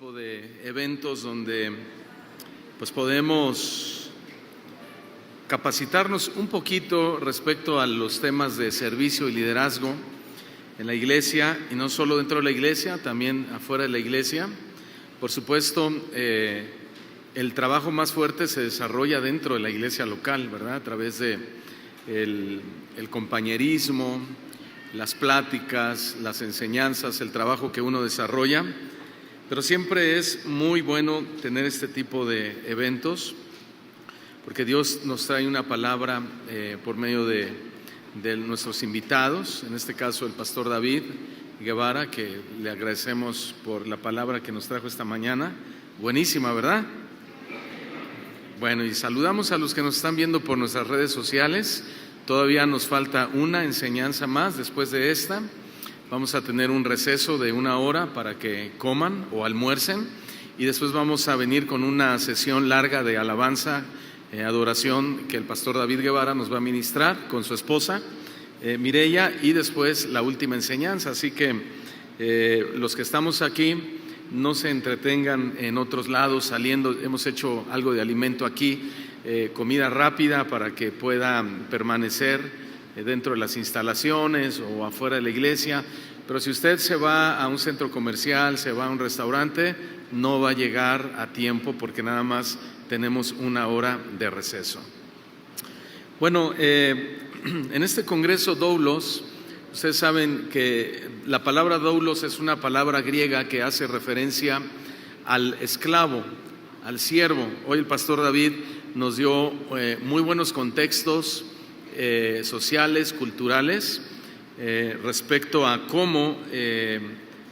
tipo de eventos donde pues podemos capacitarnos un poquito respecto a los temas de servicio y liderazgo en la iglesia, y no solo dentro de la iglesia, también afuera de la iglesia. Por supuesto, el trabajo más fuerte se desarrolla dentro de la iglesia local, ¿verdad? A través de el compañerismo, las pláticas, las enseñanzas, el trabajo que uno desarrolla. Pero siempre es muy bueno tener este tipo de eventos, porque Dios nos trae una palabra por medio de nuestros invitados, en este caso el pastor David Guevara, que le agradecemos por la palabra que nos trajo esta mañana. Buenísima, ¿verdad? Bueno, y saludamos a los que nos están viendo por nuestras redes sociales. Todavía nos falta una enseñanza más después de esta. Vamos a tener un receso de 1 hora para que coman o almuercen, y después vamos a venir con una sesión larga de alabanza, adoración, que el pastor David Guevara nos va a ministrar con su esposa Mireya, y después la última enseñanza. Así que los que estamos aquí no se entretengan en otros lados saliendo. Hemos hecho algo de alimento aquí, comida rápida para que puedan permanecer dentro de las instalaciones o afuera de la iglesia. Pero si usted se va a un centro comercial, se va a un restaurante, no va a llegar a tiempo porque nada más tenemos 1 hora de receso. Bueno, en este congreso doulos, ustedes saben que la palabra doulos es una palabra griega que hace referencia al esclavo, al siervo. Hoy el pastor David nos dio muy buenos contextos sociales, culturales, respecto a cómo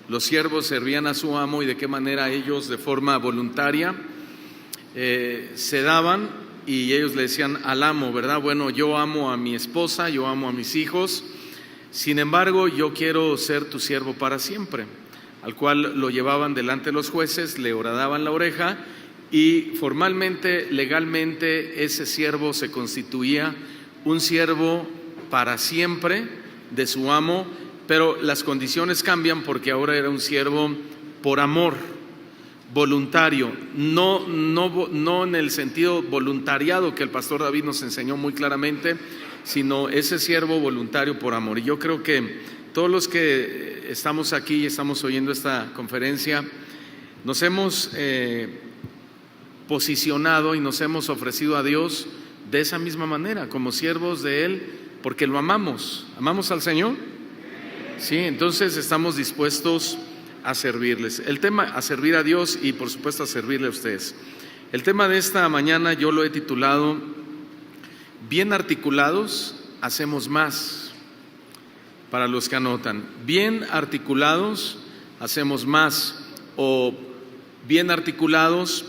los siervos servían a su amo y de qué manera ellos de forma voluntaria se daban, y ellos le decían al amo, ¿verdad? Bueno, yo amo a mi esposa, yo amo a mis hijos, sin embargo yo quiero ser tu siervo para siempre, al cual lo llevaban delante de los jueces, le horadaban la oreja, y formalmente, legalmente, ese siervo se constituía un siervo para siempre de su amo, pero las condiciones cambian porque ahora era un siervo por amor, voluntario, no en el sentido voluntariado que el pastor David nos enseñó muy claramente, sino ese siervo voluntario por amor. Y yo creo que todos los que estamos aquí y estamos oyendo esta conferencia, nos hemos posicionado y nos hemos ofrecido a Dios de esa misma manera, como siervos de Él, porque lo amamos. ¿Amamos al Señor? Sí, entonces estamos dispuestos a servirles. El tema, a servir a Dios y por supuesto a servirle a ustedes. El tema de esta mañana yo lo he titulado Bien articulados, hacemos más. Para los que anotan, bien articulados, hacemos más, o bien articulados,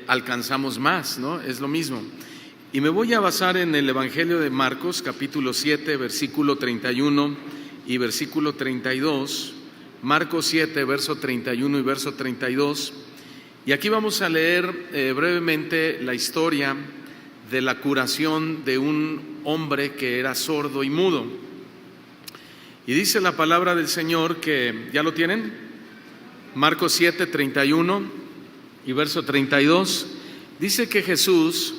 alcanzamos más, ¿no? Es lo mismo. Y me voy a basar en el Evangelio de Marcos, capítulo 7, versículo 31 y versículo 32. Marcos 7, verso 31 y verso 32. Y aquí vamos a leer brevemente la historia de la curación de un hombre que era sordo y mudo. Y dice la palabra del Señor que, ¿ya lo tienen? Marcos 7, 31 y verso 32. Dice que Jesús,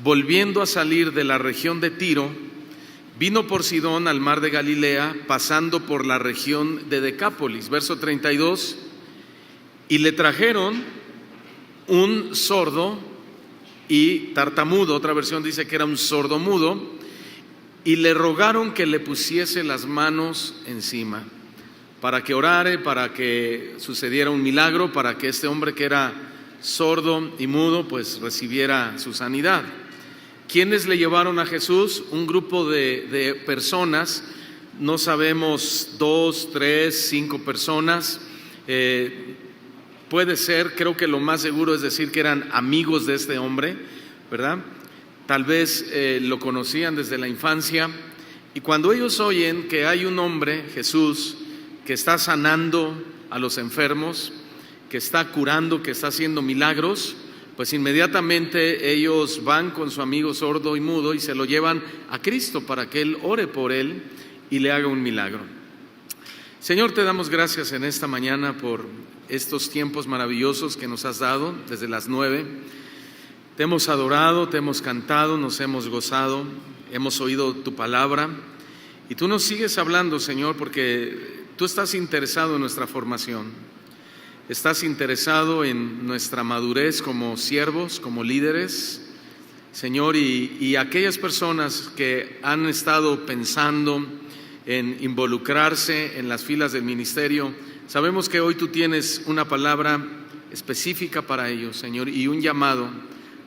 volviendo a salir de la región de Tiro, vino por Sidón al mar de Galilea, pasando por la región de Decápolis. Verso 32, y le trajeron un sordo y tartamudo, otra versión dice que era un sordomudo, y le rogaron que le pusiese las manos encima, para que orare, para que sucediera un milagro, para que este hombre que era sordo y mudo pues recibiera su sanidad. ¿Quiénes le llevaron a Jesús? Un grupo de personas, no sabemos, 2, 3, 5 personas, puede ser, creo que lo más seguro es decir que eran amigos de este hombre, ¿verdad? Tal vez lo conocían desde la infancia, y cuando ellos oyen que hay un hombre, Jesús, que está sanando a los enfermos, que está curando, que está haciendo milagros, pues inmediatamente ellos van con su amigo sordo y mudo y se lo llevan a Cristo para que Él ore por él y le haga un milagro. Señor, te damos gracias en esta mañana por estos tiempos maravillosos que nos has dado desde las 9. Te hemos adorado, te hemos cantado, nos hemos gozado, hemos oído tu palabra y tú nos sigues hablando, Señor, porque tú estás interesado en nuestra formación, estás interesado en nuestra madurez como siervos, como líderes, Señor, y aquellas personas que han estado pensando en involucrarse en las filas del ministerio, sabemos que hoy tú tienes una palabra específica para ellos, Señor, y un llamado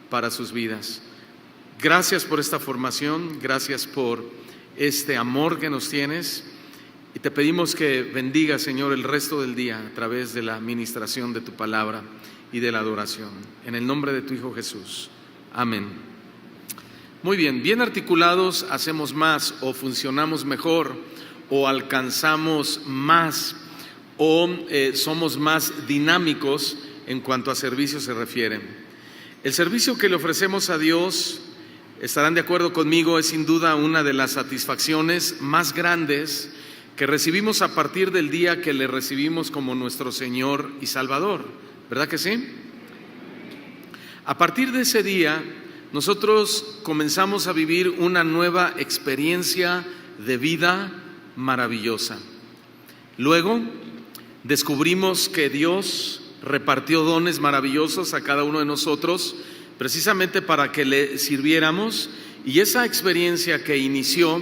para sus vidas. Gracias por esta formación, gracias por este amor que nos tienes y te pedimos que bendiga, Señor, el resto del día a través de la administración de tu palabra y de la adoración. En el nombre de tu Hijo Jesús. Amén. Muy bien, bien articulados hacemos más o funcionamos mejor o alcanzamos más o somos más dinámicos en cuanto a servicio se refiere. El servicio que le ofrecemos a Dios, estarán de acuerdo conmigo, es sin duda una de las satisfacciones más grandes que recibimos a partir del día que le recibimos como nuestro Señor y Salvador, ¿verdad que sí? A partir de ese día, nosotros comenzamos a vivir una nueva experiencia de vida maravillosa. Luego, descubrimos que Dios repartió dones maravillosos a cada uno de nosotros, precisamente para que le sirviéramos, y esa experiencia que inició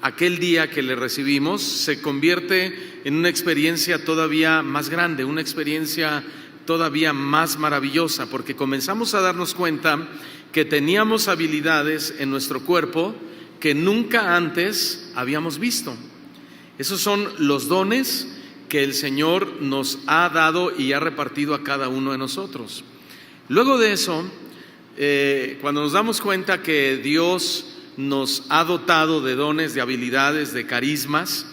aquel día que le recibimos se convierte en una experiencia todavía más grande, una experiencia todavía más maravillosa, porque comenzamos a darnos cuenta que teníamos habilidades en nuestro cuerpo que nunca antes habíamos visto. Esos son los dones que el Señor nos ha dado y ha repartido a cada uno de nosotros. Luego de eso, cuando nos damos cuenta que Dios nos ha dotado de dones, de habilidades, de carismas,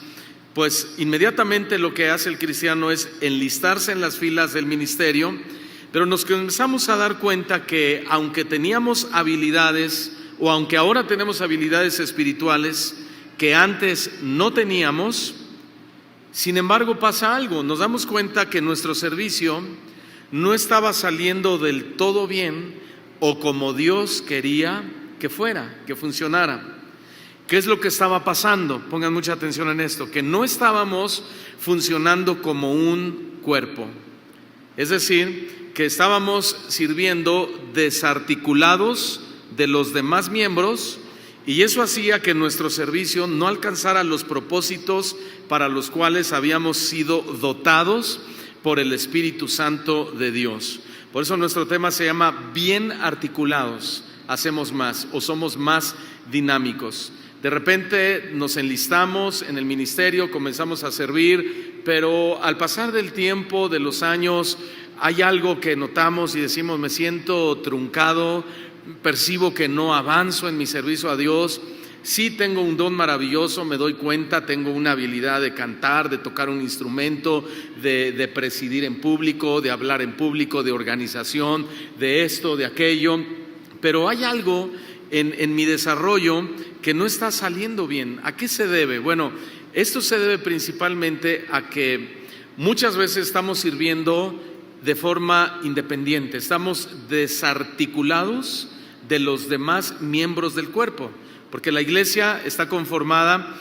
pues inmediatamente lo que hace el cristiano es enlistarse en las filas del ministerio, pero nos comenzamos a dar cuenta que aunque teníamos habilidades, o aunque ahora tenemos habilidades espirituales que antes no teníamos, sin embargo pasa algo, nos damos cuenta que nuestro servicio no estaba saliendo del todo bien o como Dios quería que fuera, que funcionara. ¿Qué es lo que estaba pasando? Pongan mucha atención en esto, que no estábamos funcionando como un cuerpo, es decir, que estábamos sirviendo desarticulados de los demás miembros, y eso hacía que nuestro servicio no alcanzara los propósitos para los cuales habíamos sido dotados por el Espíritu Santo de Dios. Por eso nuestro tema se llama bien articulados, hacemos más o somos más dinámicos. De repente nos enlistamos en el ministerio, comenzamos a servir, pero al pasar del tiempo, de los años, hay algo que notamos y decimos: me siento truncado, percibo que no avanzo en mi servicio a Dios. Sí tengo un don maravilloso, me doy cuenta, tengo una habilidad de cantar, de tocar un instrumento, de presidir en público, de hablar en público, de organización, de esto, de aquello, pero hay algo en mi desarrollo que no está saliendo bien. ¿A qué se debe? Bueno, esto se debe principalmente a que muchas veces estamos sirviendo de forma independiente, estamos desarticulados de los demás miembros del cuerpo, porque la iglesia está conformada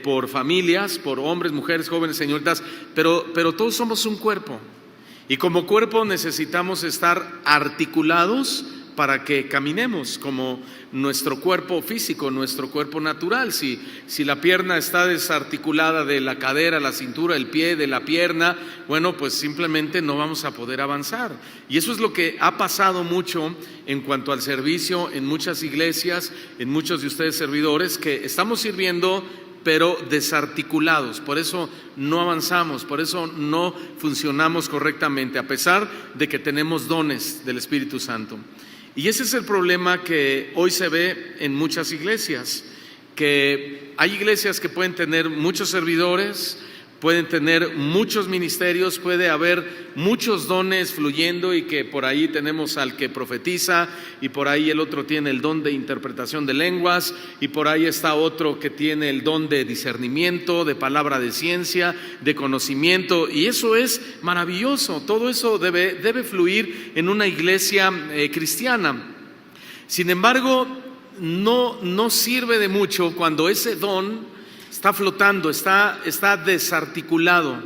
por familias, por hombres, mujeres, jóvenes, señoritas, pero todos somos un cuerpo, y como cuerpo necesitamos estar articulados para que caminemos como nuestro cuerpo físico, nuestro cuerpo natural. Si la pierna está desarticulada de la cadera, la cintura, el pie, de la pierna, bueno, pues simplemente no vamos a poder avanzar. Y eso es lo que ha pasado mucho en cuanto al servicio en muchas iglesias, en muchos de ustedes servidores, que estamos sirviendo pero desarticulados, por eso no avanzamos, por eso no funcionamos correctamente, a pesar de que tenemos dones del Espíritu Santo. Y ese es el problema que hoy se ve en muchas iglesias, que hay iglesias que pueden tener muchos servidores, pueden tener muchos ministerios, puede haber muchos dones fluyendo, y que por ahí tenemos al que profetiza, y por ahí el otro tiene el don de interpretación de lenguas, y por ahí está otro que tiene el don de discernimiento, de palabra de ciencia, de conocimiento, y eso es maravilloso. Todo eso debe fluir en una iglesia cristiana. Sin embargo, no sirve de mucho cuando ese don está flotando, está desarticulado,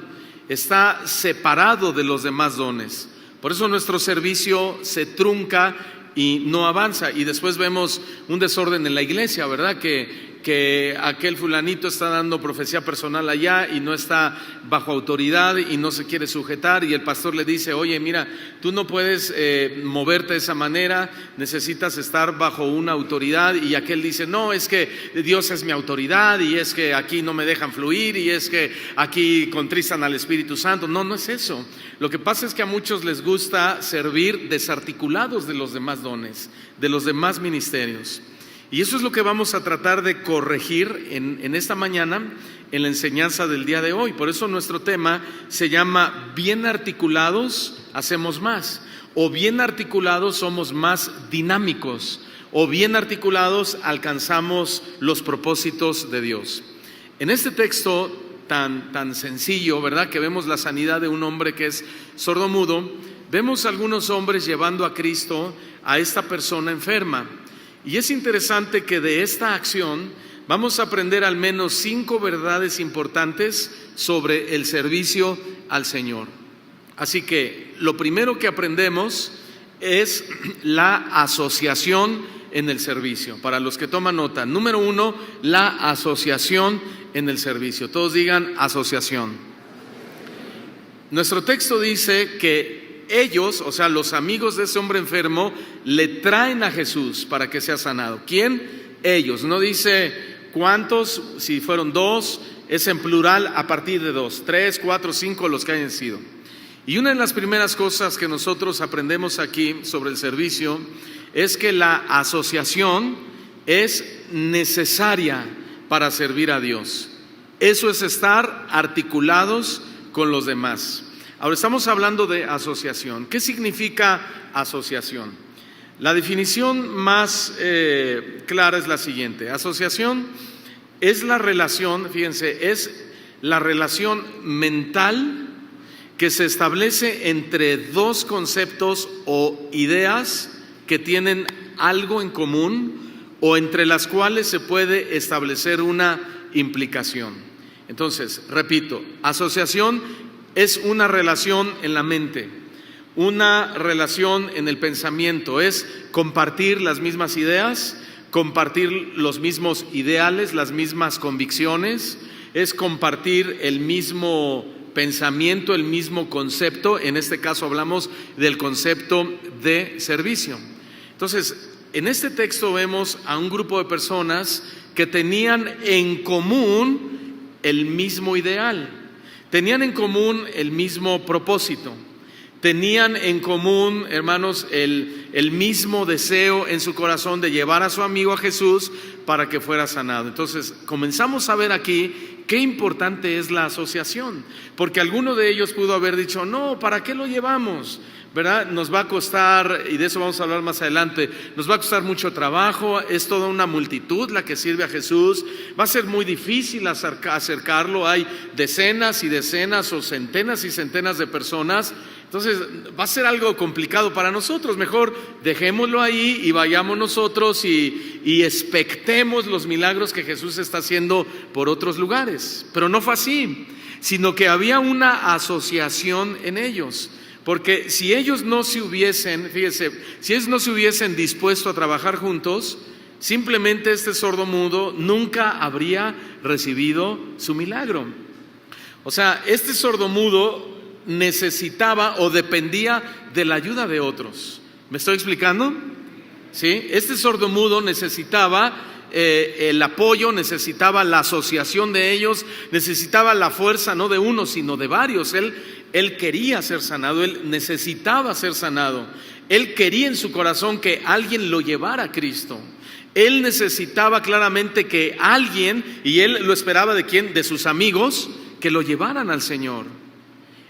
está separado de los demás dones. Por eso nuestro servicio se trunca y no avanza, y después vemos un desorden en la iglesia, ¿verdad? Que aquel fulanito está dando profecía personal allá y no está bajo autoridad y no se quiere sujetar, y el pastor le dice: oye, mira, tú no puedes moverte de esa manera, necesitas estar bajo una autoridad, y aquel dice: no, es que Dios es mi autoridad, y es que aquí no me dejan fluir, y es que aquí contristan al Espíritu Santo. No es eso. Lo que pasa es que a muchos les gusta servir desarticulados de los demás dones, de los demás ministerios. Y eso es lo que vamos a tratar de corregir en esta mañana, en la enseñanza del día de hoy. Por eso nuestro tema se llama: bien articulados hacemos más, o bien articulados somos más dinámicos, o bien articulados alcanzamos los propósitos de Dios. En este texto tan sencillo, ¿verdad?, que vemos la sanidad de un hombre que es sordomudo, vemos algunos hombres llevando a Cristo a esta persona enferma. Y es interesante que de esta acción vamos a aprender al menos 5 verdades importantes sobre el servicio al Señor. Así que lo primero que aprendemos es la asociación en el servicio. Para los que toman nota, número 1, la asociación en el servicio. Todos digan: asociación. Nuestro texto dice que ellos, o sea, los amigos de ese hombre enfermo, le traen a Jesús para que sea sanado. ¿Quién? Ellos. No dice cuántos, si fueron 2, es en plural a partir de 2, 3, 4, 5, los que hayan sido. Y una de las primeras cosas que nosotros aprendemos aquí sobre el servicio es que la asociación es necesaria para servir a Dios. Eso es estar articulados con los demás. Ahora estamos hablando de asociación. ¿Qué significa asociación? La definición más clara es la siguiente: asociación es la relación, fíjense, es la relación mental que se establece entre dos conceptos o ideas que tienen algo en común, o entre las cuales se puede establecer una implicación. Entonces, repito, asociación es una relación en la mente, una relación en el pensamiento, es compartir las mismas ideas, compartir los mismos ideales, las mismas convicciones, es compartir el mismo pensamiento, el mismo concepto. En este caso hablamos del concepto de servicio. Entonces, en este texto vemos a un grupo de personas que tenían en común el mismo ideal. Tenían en común el mismo propósito, tenían en común, hermanos, el mismo deseo en su corazón de llevar a su amigo a Jesús para que fuera sanado. Entonces comenzamos a ver aquí qué importante es la asociación, porque alguno de ellos pudo haber dicho: no, ¿para qué lo llevamos? ¿Verdad? Nos va a costar, y de eso vamos a hablar más adelante, nos va a costar mucho trabajo, es toda una multitud la que sirve a Jesús, va a ser muy difícil acercarlo, hay decenas y decenas o centenas y centenas de personas, entonces va a ser algo complicado para nosotros. Mejor dejémoslo ahí y vayamos nosotros y expectemos los milagros que Jesús está haciendo por otros lugares. Pero no fue así, sino que había una asociación en ellos. Porque si ellos no se hubiesen, fíjese, si ellos no se hubiesen dispuesto a trabajar juntos, simplemente este sordomudo nunca habría recibido su milagro. O sea, este sordomudo necesitaba o dependía de la ayuda de otros. ¿Me estoy explicando? ¿Sí? Este sordomudo necesitaba el apoyo, necesitaba la asociación de ellos, necesitaba la fuerza no de uno, sino de varios. Él quería ser sanado, él necesitaba ser sanado, él quería en su corazón que alguien lo llevara a Cristo. Él necesitaba claramente que alguien, y él lo esperaba ¿de quién? De sus amigos, que lo llevaran al Señor.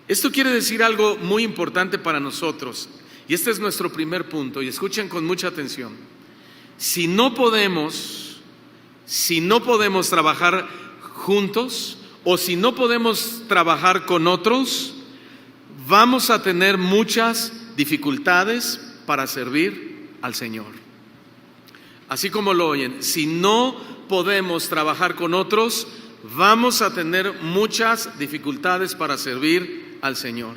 Esto quiere decir algo muy importante para nosotros, y este es nuestro primer punto, y escuchen con mucha atención. Si no podemos trabajar juntos, o si no podemos trabajar con otros, vamos a tener muchas dificultades para servir al Señor. Así como lo oyen, si no podemos trabajar con otros, vamos a tener muchas dificultades para servir al Señor.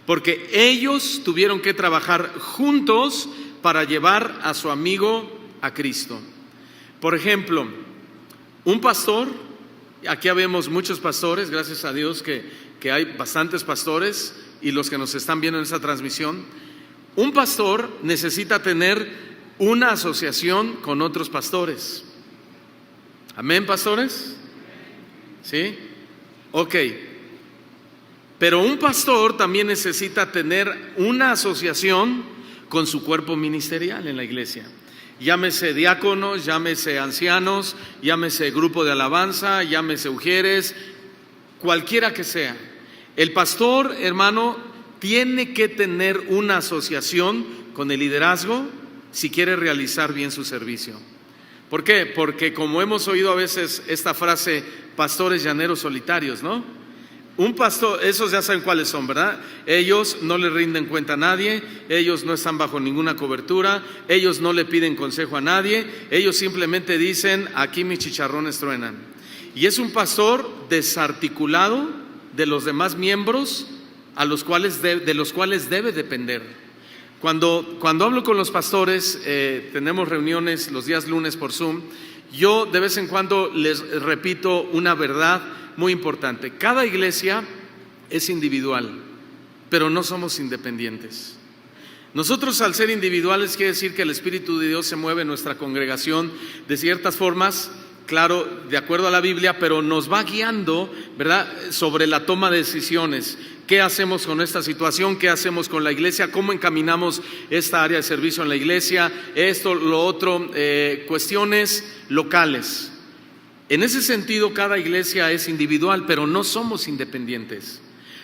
Porque ellos tuvieron que trabajar juntos para llevar a su amigo a Cristo. Por ejemplo, un pastor, aquí habemos muchos pastores, gracias a Dios que hay bastantes pastores y los que nos están viendo en esta transmisión. Un pastor necesita tener una asociación con otros pastores. ¿Amén, pastores? ¿Sí? Ok. Pero un pastor también necesita tener una asociación con su cuerpo ministerial en la iglesia. Llámese diáconos, llámese ancianos, llámese grupo de alabanza, llámese ujieres, cualquiera que sea. El pastor, hermano, tiene que tener una asociación con el liderazgo si quiere realizar bien su servicio. ¿Por qué? Porque como hemos oído a veces esta frase, pastores llaneros solitarios, ¿no? Un pastor, esos ya saben cuáles son, ¿verdad? Ellos no le rinden cuenta a nadie, ellos no están bajo ninguna cobertura, ellos no le piden consejo a nadie, ellos simplemente dicen, aquí mis chicharrones truenan. Y es un pastor desarticulado de los demás miembros de los cuales debe depender. Cuando hablo con los pastores, tenemos reuniones los días lunes por Zoom, yo de vez en cuando les repito una verdad muy importante. Cada iglesia es individual, pero no somos independientes. Nosotros, al ser individuales, quiere decir que el Espíritu de Dios se mueve en nuestra congregación de ciertas formas, claro, de acuerdo a la Biblia, pero nos va guiando, ¿verdad?, sobre la toma de decisiones. ¿Qué hacemos con esta situación? ¿Qué hacemos con la iglesia? ¿Cómo encaminamos esta área de servicio en la iglesia? Esto, lo otro, cuestiones locales. En ese sentido, cada iglesia es individual, pero no somos independientes.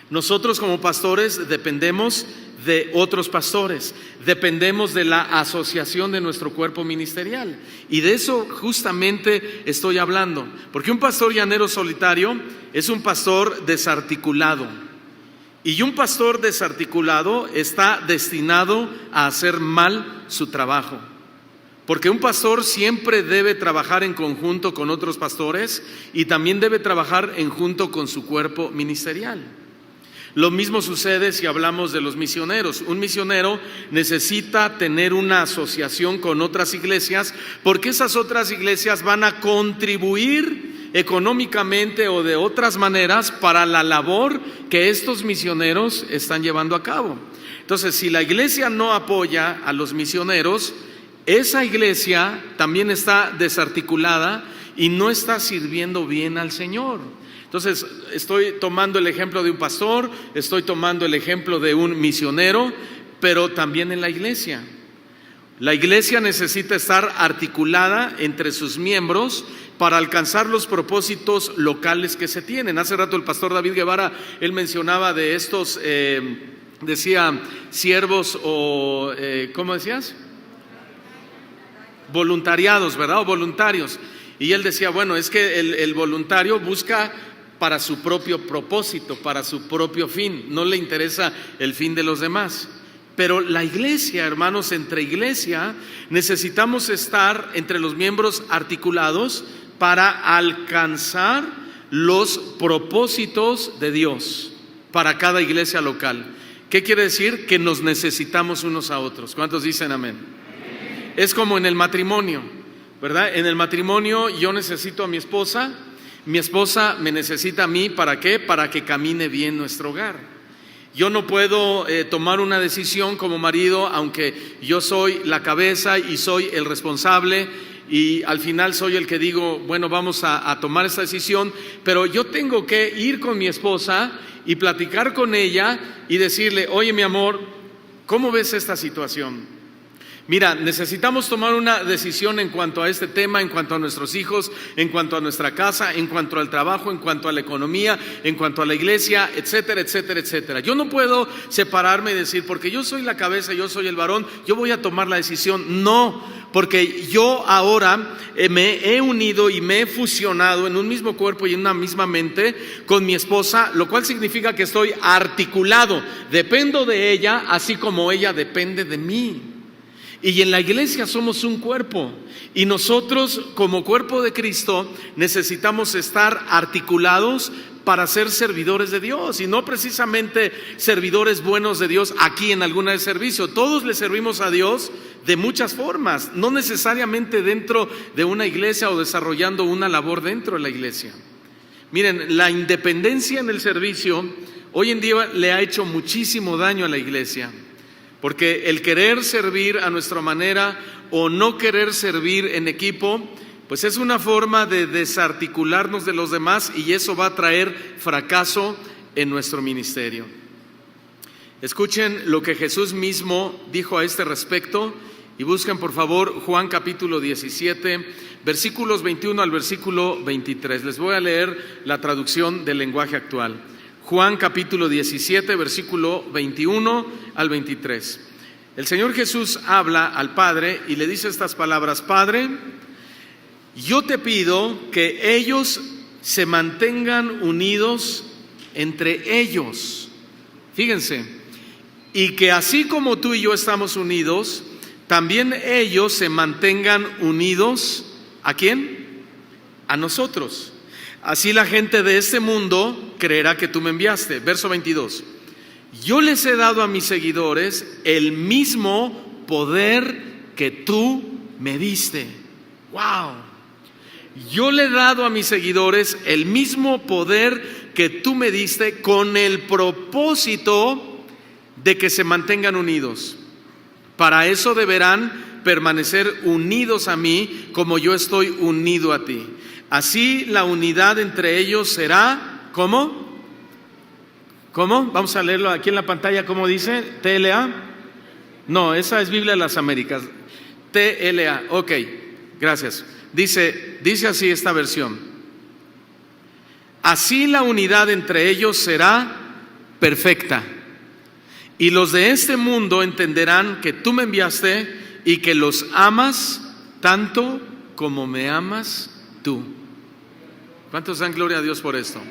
Nosotros como pastores dependemos de otros pastores, dependemos de la asociación de nuestro cuerpo ministerial. Y de eso justamente estoy hablando, porque un pastor llanero solitario es un pastor desarticulado. Y un pastor desarticulado está destinado a hacer mal su trabajo. Porque un pastor siempre debe trabajar en conjunto con otros pastores y también debe trabajar en junto con su cuerpo ministerial. Lo mismo sucede si hablamos de los misioneros. Un misionero necesita tener una asociación con otras iglesias porque esas otras iglesias van a contribuir económicamente o de otras maneras para la labor que estos misioneros están llevando a cabo. Entonces, si la iglesia no apoya a los misioneros, esa iglesia también está desarticulada y no está sirviendo bien al Señor. Entonces, estoy tomando el ejemplo de un pastor, estoy tomando el ejemplo de un misionero, pero también en la iglesia. La iglesia necesita estar articulada entre sus miembros para alcanzar los propósitos locales que se tienen. Hace rato el pastor David Guevara, él mencionaba de estos, decía, siervos o, ¿cómo decías? Voluntariados, ¿verdad? O voluntarios. Y él decía, bueno, es que el voluntario busca para su propio propósito, para su propio fin, no le interesa el fin de los demás. Pero la iglesia, hermanos, entre iglesia necesitamos estar entre los miembros articulados para alcanzar los propósitos de Dios para cada iglesia local. ¿Qué quiere decir? Que nos necesitamos unos a otros. ¿Cuántos dicen amén? Es como en el matrimonio, ¿verdad? En el matrimonio yo necesito a mi esposa me necesita a mí, ¿para qué? Para que camine bien nuestro hogar. Yo no puedo tomar una decisión como marido, aunque yo soy la cabeza y soy el responsable y al final soy el que digo, bueno, vamos a tomar esta decisión, pero yo tengo que ir con mi esposa y platicar con ella y decirle, oye mi amor, ¿cómo ves esta situación? Mira, necesitamos tomar una decisión en cuanto a este tema, en cuanto a nuestros hijos, en cuanto a nuestra casa, en cuanto al trabajo, en cuanto a la economía, en cuanto a la iglesia, etcétera, etcétera, etcétera. Yo no puedo separarme y decir, porque yo soy la cabeza, yo soy el varón, yo voy a tomar la decisión. No, porque yo ahora me he unido y me he fusionado en un mismo cuerpo y en una misma mente con mi esposa, lo cual significa que estoy articulado. Dependo de ella, así como ella depende de mí. Y en la iglesia somos un cuerpo, y nosotros como cuerpo de Cristo necesitamos estar articulados para ser servidores de Dios, y no precisamente servidores buenos de Dios aquí en alguna de servicio. Todos le servimos a Dios de muchas formas, no necesariamente dentro de una iglesia o desarrollando una labor dentro de la iglesia. Miren, la independencia en el servicio hoy en día le ha hecho muchísimo daño a la iglesia. Porque el querer servir a nuestra manera o no querer servir en equipo, pues es una forma de desarticularnos de los demás, y eso va a traer fracaso en nuestro ministerio. Escuchen lo que Jesús mismo dijo a este respecto, y busquen por favor Juan capítulo 17, versículos 21 al versículo 23. Les voy a leer la traducción del lenguaje actual. Juan capítulo 17, versículo 21 al 23. El Señor Jesús habla al Padre y le dice estas palabras: Padre, yo te pido que ellos se mantengan unidos entre ellos. Fíjense, y que así como tú y yo estamos unidos, también ellos se mantengan unidos. ¿A quién? A nosotros. Así la gente de este mundo creerá que tú me enviaste. Verso 22. Yo les he dado a mis seguidores el mismo poder que tú me diste. ¡Wow! Yo le he dado a mis seguidores el mismo poder que tú me diste, con el propósito de que se mantengan unidos. Para eso deberán permanecer unidos a mí como yo estoy unido a ti. Así la unidad entre ellos será, ¿cómo? ¿Cómo? Vamos a leerlo aquí en la pantalla, ¿cómo dice? ¿TLA? No, esa es Biblia de las Américas. TLA, ok, gracias. Dice así esta versión: así la unidad entre ellos será perfecta, y los de este mundo entenderán que tú me enviaste y que los amas tanto como me amas tú. ¿Cuántos dan gloria a Dios por esto?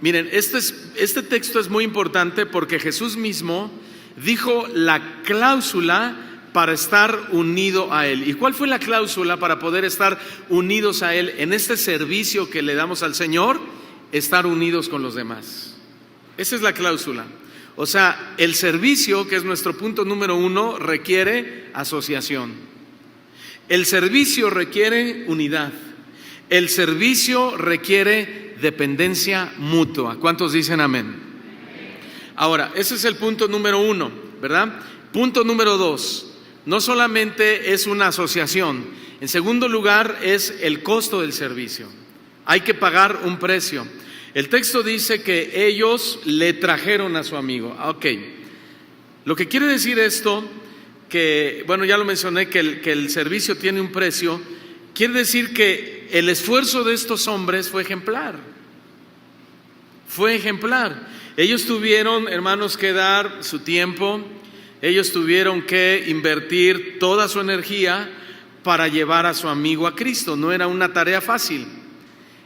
Miren, este texto es muy importante porque Jesús mismo dijo la cláusula para estar unido a Él. ¿Y cuál fue la cláusula para poder estar unidos a Él en este servicio que le damos al Señor? Estar unidos con los demás. Esa es la cláusula. O sea, el servicio, que es nuestro punto número 1, requiere asociación. El servicio requiere unidad. El servicio requiere dependencia mutua. ¿Cuántos dicen amén? Ahora, ese es el punto número 1, ¿verdad? Punto número 2, no solamente es una asociación. En segundo lugar, es el costo del servicio. Hay que pagar un precio. El texto dice que ellos le trajeron a su amigo. Ok, lo que quiere decir esto, que, bueno, ya lo mencioné, que el servicio tiene un precio. Quiere decir que el esfuerzo de estos hombres fue ejemplar. Fue ejemplar. Ellos tuvieron, hermanos, que dar su tiempo. Ellos tuvieron que invertir toda su energía para llevar a su amigo a Cristo. No era una tarea fácil.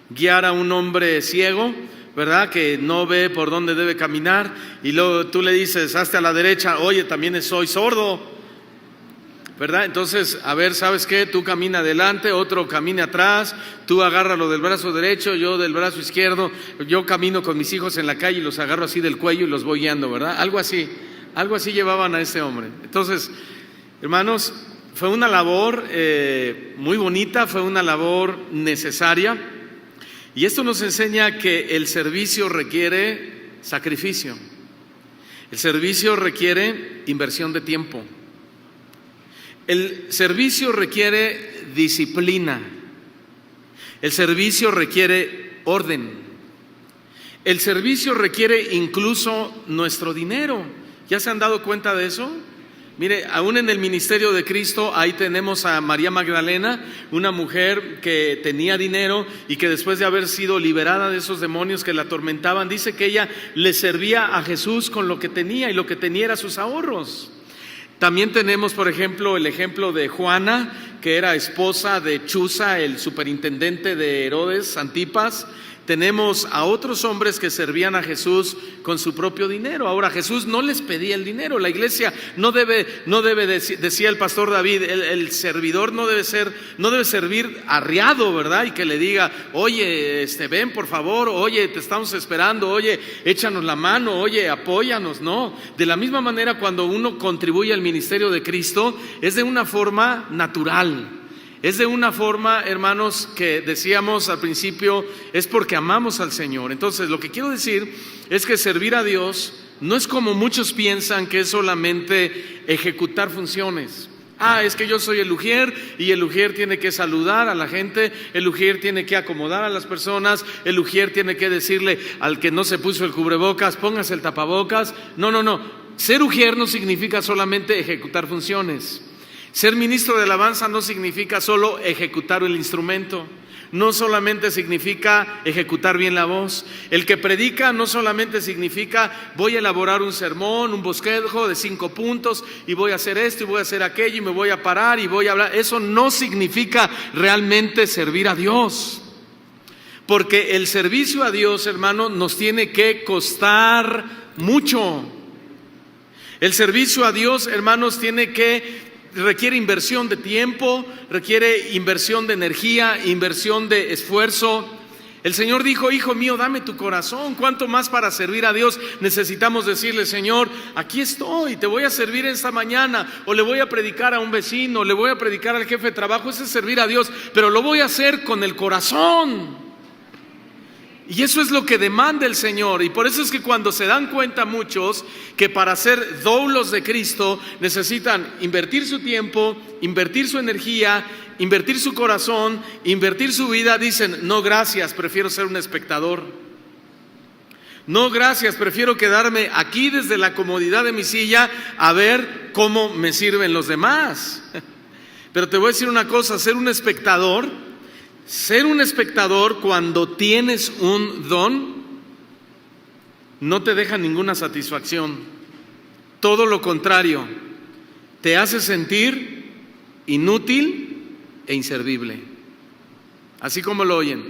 Guiar a un hombre ciego, ¿verdad?, que no ve por dónde debe caminar, y luego tú le dices, hazte a la derecha, oye, también soy sordo, ¿verdad? Entonces, a ver, ¿sabes qué? Tú camina adelante, otro camina atrás, tú agárralo del brazo derecho, yo del brazo izquierdo. Yo camino con mis hijos en la calle y los agarro así del cuello y los voy guiando, ¿verdad? Algo así llevaban a este hombre. Entonces, hermanos, fue una labor muy bonita, fue una labor necesaria, y esto nos enseña que el servicio requiere sacrificio. El servicio requiere inversión de tiempo. El servicio requiere disciplina. El servicio requiere orden. El servicio requiere incluso nuestro dinero. ¿Ya se han dado cuenta de eso? Mire, aún en el ministerio de Cristo, ahí tenemos a María Magdalena, una mujer que tenía dinero y que después de haber sido liberada de esos demonios que la atormentaban, dice que ella le servía a Jesús con lo que tenía, y lo que tenía era sus ahorros. También tenemos, por ejemplo, el ejemplo de Juana, que era esposa de Chuza, el superintendente de Herodes, Antipas. Tenemos a otros hombres que servían a Jesús con su propio dinero. Ahora, Jesús no les pedía el dinero. La iglesia no debe decía el pastor David, el servidor no debe servir arriado, ¿verdad? Y que le diga, oye, ven por favor, oye, te estamos esperando, oye, échanos la mano, oye, apóyanos. No, de la misma manera, cuando uno contribuye al ministerio de Cristo, es de una forma natural. Es de una forma, hermanos, que decíamos al principio, es porque amamos al Señor. Entonces, lo que quiero decir es que servir a Dios no es como muchos piensan, que es solamente ejecutar funciones. Es que yo soy el ujier y el ujier tiene que saludar a la gente, el ujier tiene que acomodar a las personas, el ujier tiene que decirle al que no se puso el cubrebocas, póngase el tapabocas. No. Ser ujier no significa solamente ejecutar funciones. Ser ministro de alabanza no significa solo ejecutar el instrumento, no solamente significa ejecutar bien la voz. El que predica no solamente significa voy a elaborar un sermón, un bosquejo de 5 puntos y voy a hacer esto y voy a hacer aquello y me voy a parar y voy a hablar. Eso no significa realmente servir a Dios, porque el servicio a Dios, hermano, nos tiene que costar mucho. El servicio a Dios, hermanos, requiere inversión de tiempo, requiere inversión de energía, inversión de esfuerzo. El Señor dijo, hijo mío, dame tu corazón. ¿Cuánto más para servir a Dios necesitamos decirle, Señor, aquí estoy, te voy a servir esta mañana, o le voy a predicar a un vecino, le voy a predicar al jefe de trabajo? Ese es servir a Dios, pero lo voy a hacer con el corazón. Y eso es lo que demanda el Señor. Y por eso es que cuando se dan cuenta muchos que para ser doulos de Cristo necesitan invertir su tiempo, invertir su energía, invertir su corazón, invertir su vida, dicen, no gracias, prefiero ser un espectador. No gracias, prefiero quedarme aquí desde la comodidad de mi silla a ver cómo me sirven los demás. Pero te voy a decir una cosa, ser un espectador cuando tienes un don no te deja ninguna satisfacción. Todo lo contrario, te hace sentir inútil e inservible. Así como lo oyen.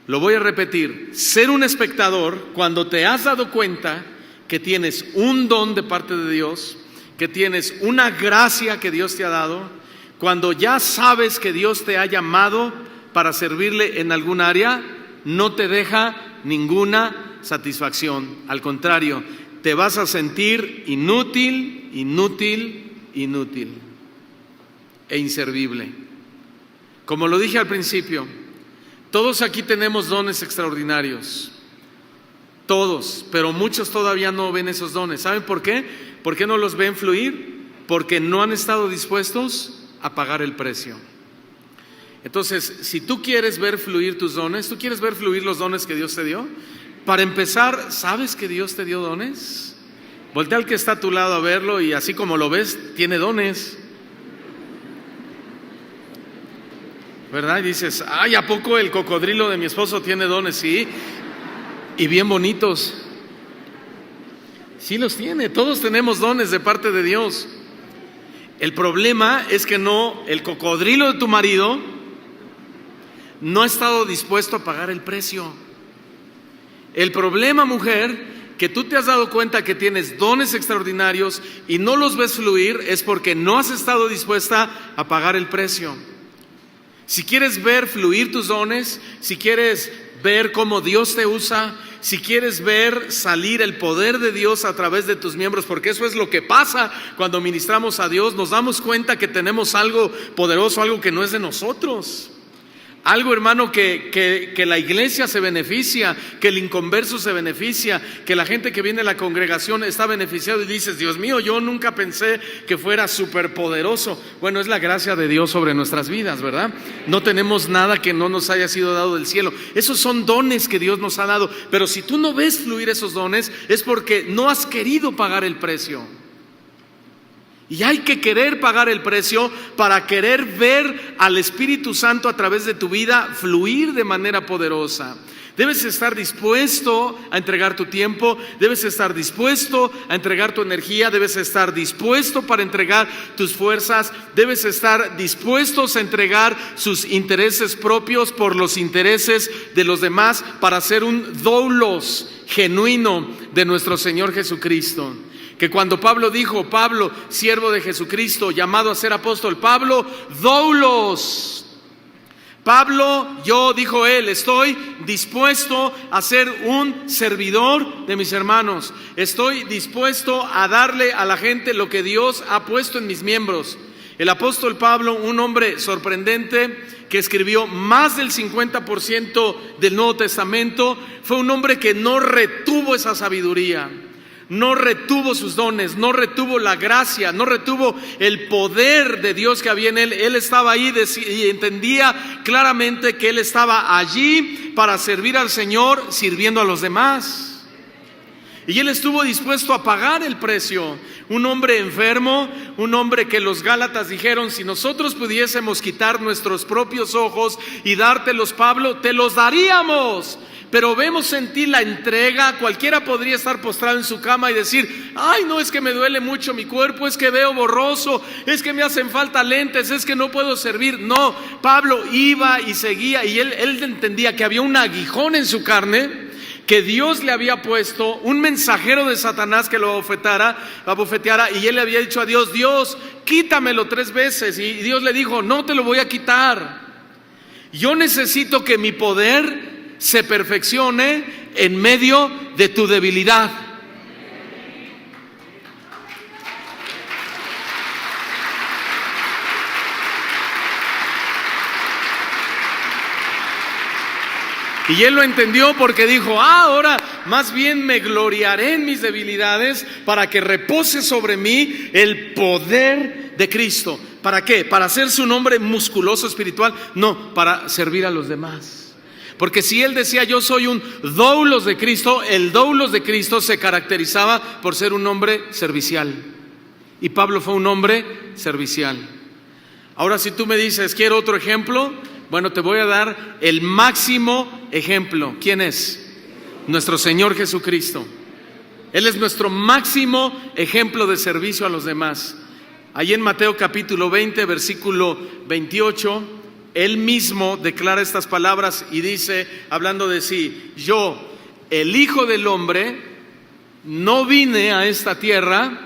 Lo voy a repetir. Ser un espectador cuando te has dado cuenta que tienes un don de parte de Dios, que tienes una gracia que Dios te ha dado, cuando ya sabes que Dios te ha llamado para servirle en algún área, no te deja ninguna satisfacción. Al contrario, te vas a sentir inútil e inservible. Como lo dije al principio, todos aquí tenemos dones extraordinarios. Todos, pero muchos todavía no ven esos dones. ¿Saben por qué? ¿Por qué no los ven fluir? Porque no han estado dispuestos a pagar el precio. Entonces, si tú quieres ver fluir tus dones, tú quieres ver fluir los dones que Dios te dio, para empezar, ¿sabes que Dios te dio dones? Voltea al que está a tu lado a verlo y así como lo ves, tiene dones. ¿Verdad? Y dices, ay, ¿a poco el cocodrilo de mi esposo tiene dones? Sí, y bien bonitos. Sí los tiene, todos tenemos dones de parte de Dios. El problema es que el cocodrilo de tu marido no ha estado dispuesto a pagar el precio. El problema, mujer, que tú te has dado cuenta que tienes dones extraordinarios y no los ves fluir, es porque no has estado dispuesta a pagar el precio. Si quieres ver fluir tus dones, si quieres ver cómo Dios te usa, si quieres ver salir el poder de Dios a través de tus miembros, porque eso es lo que pasa cuando ministramos a Dios, nos damos cuenta que tenemos algo poderoso, algo que no es de nosotros. Algo, hermano, que la iglesia se beneficia, que el inconverso se beneficia, que la gente que viene a la congregación está beneficiado y dices, Dios mío, yo nunca pensé que fuera superpoderoso. Bueno, es la gracia de Dios sobre nuestras vidas, ¿verdad? No tenemos nada que no nos haya sido dado del cielo. Esos son dones que Dios nos ha dado, pero si tú no ves fluir esos dones es porque no has querido pagar el precio. Y hay que querer pagar el precio para querer ver al Espíritu Santo a través de tu vida fluir de manera poderosa. Debes estar dispuesto a entregar tu tiempo, debes estar dispuesto a entregar tu energía, debes estar dispuesto para entregar tus fuerzas, debes estar dispuestos a entregar sus intereses propios por los intereses de los demás para ser un doulos genuino de nuestro Señor Jesucristo. Que cuando Pablo dijo, Pablo, siervo de Jesucristo, llamado a ser apóstol, Pablo, doulos. Pablo, yo, dijo él, estoy dispuesto a ser un servidor de mis hermanos. Estoy dispuesto a darle a la gente lo que Dios ha puesto en mis miembros. El apóstol Pablo, un hombre sorprendente que escribió más del 50% del Nuevo Testamento, fue un hombre que no retuvo esa sabiduría. No retuvo sus dones, no retuvo la gracia, no retuvo el poder de Dios que había en él. Él estaba ahí y entendía claramente que él estaba allí para servir al Señor, sirviendo a los demás. Y él estuvo dispuesto a pagar el precio. Un hombre enfermo, un hombre que los Gálatas dijeron, si nosotros pudiésemos quitar nuestros propios ojos y dártelos, Pablo, te los daríamos. Pero vemos en ti la entrega. Cualquiera podría estar postrado en su cama y decir, ay, no, es que me duele mucho mi cuerpo, es que veo borroso, es que me hacen falta lentes, es que no puedo servir. No, Pablo iba y seguía, y él entendía que había un aguijón en su carne, que Dios le había puesto, un mensajero de Satanás que lo abofeteara, y él le había dicho a Dios, Dios, quítamelo 3 veces. Y Dios le dijo, no te lo voy a quitar. Yo necesito que mi poder se perfeccione en medio de tu debilidad. Y él lo entendió porque dijo, ahora más bien me gloriaré en mis debilidades para que repose sobre mí el poder de Cristo. ¿Para qué? ¿Para hacerse un hombre musculoso espiritual? No, para servir a los demás. Porque si él decía yo soy un doulos de Cristo, el doulos de Cristo se caracterizaba por ser un hombre servicial. Y Pablo fue un hombre servicial. Ahora si tú me dices, ¿quiero otro ejemplo? Bueno, te voy a dar el máximo ejemplo. ¿Quién es? Nuestro Señor Jesucristo. Él es nuestro máximo ejemplo de servicio a los demás. Allí en Mateo capítulo 20, versículo 28, Él mismo declara estas palabras y dice, hablando de sí, yo, el Hijo del Hombre, no vine a esta tierra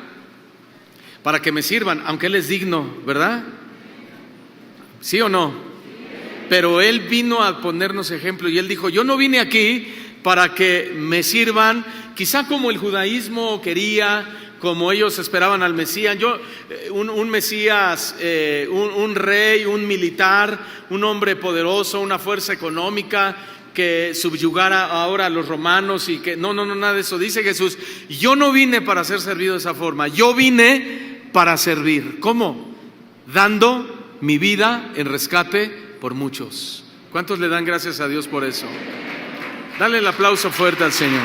para que me sirvan, aunque Él es digno, ¿verdad? ¿Sí o no? Pero Él vino a ponernos ejemplo y Él dijo, yo no vine aquí para que me sirvan, quizá como el judaísmo quería, como ellos esperaban al Mesías. Un Mesías, un rey, un militar, un hombre poderoso, una fuerza económica que subyugara ahora a los romanos y que no, nada de eso. Dice Jesús, yo no vine para ser servido de esa forma, yo vine para servir. ¿Cómo? Dando mi vida en rescate por muchos. ¿Cuántos le dan gracias a Dios por eso? Dale el aplauso fuerte al Señor.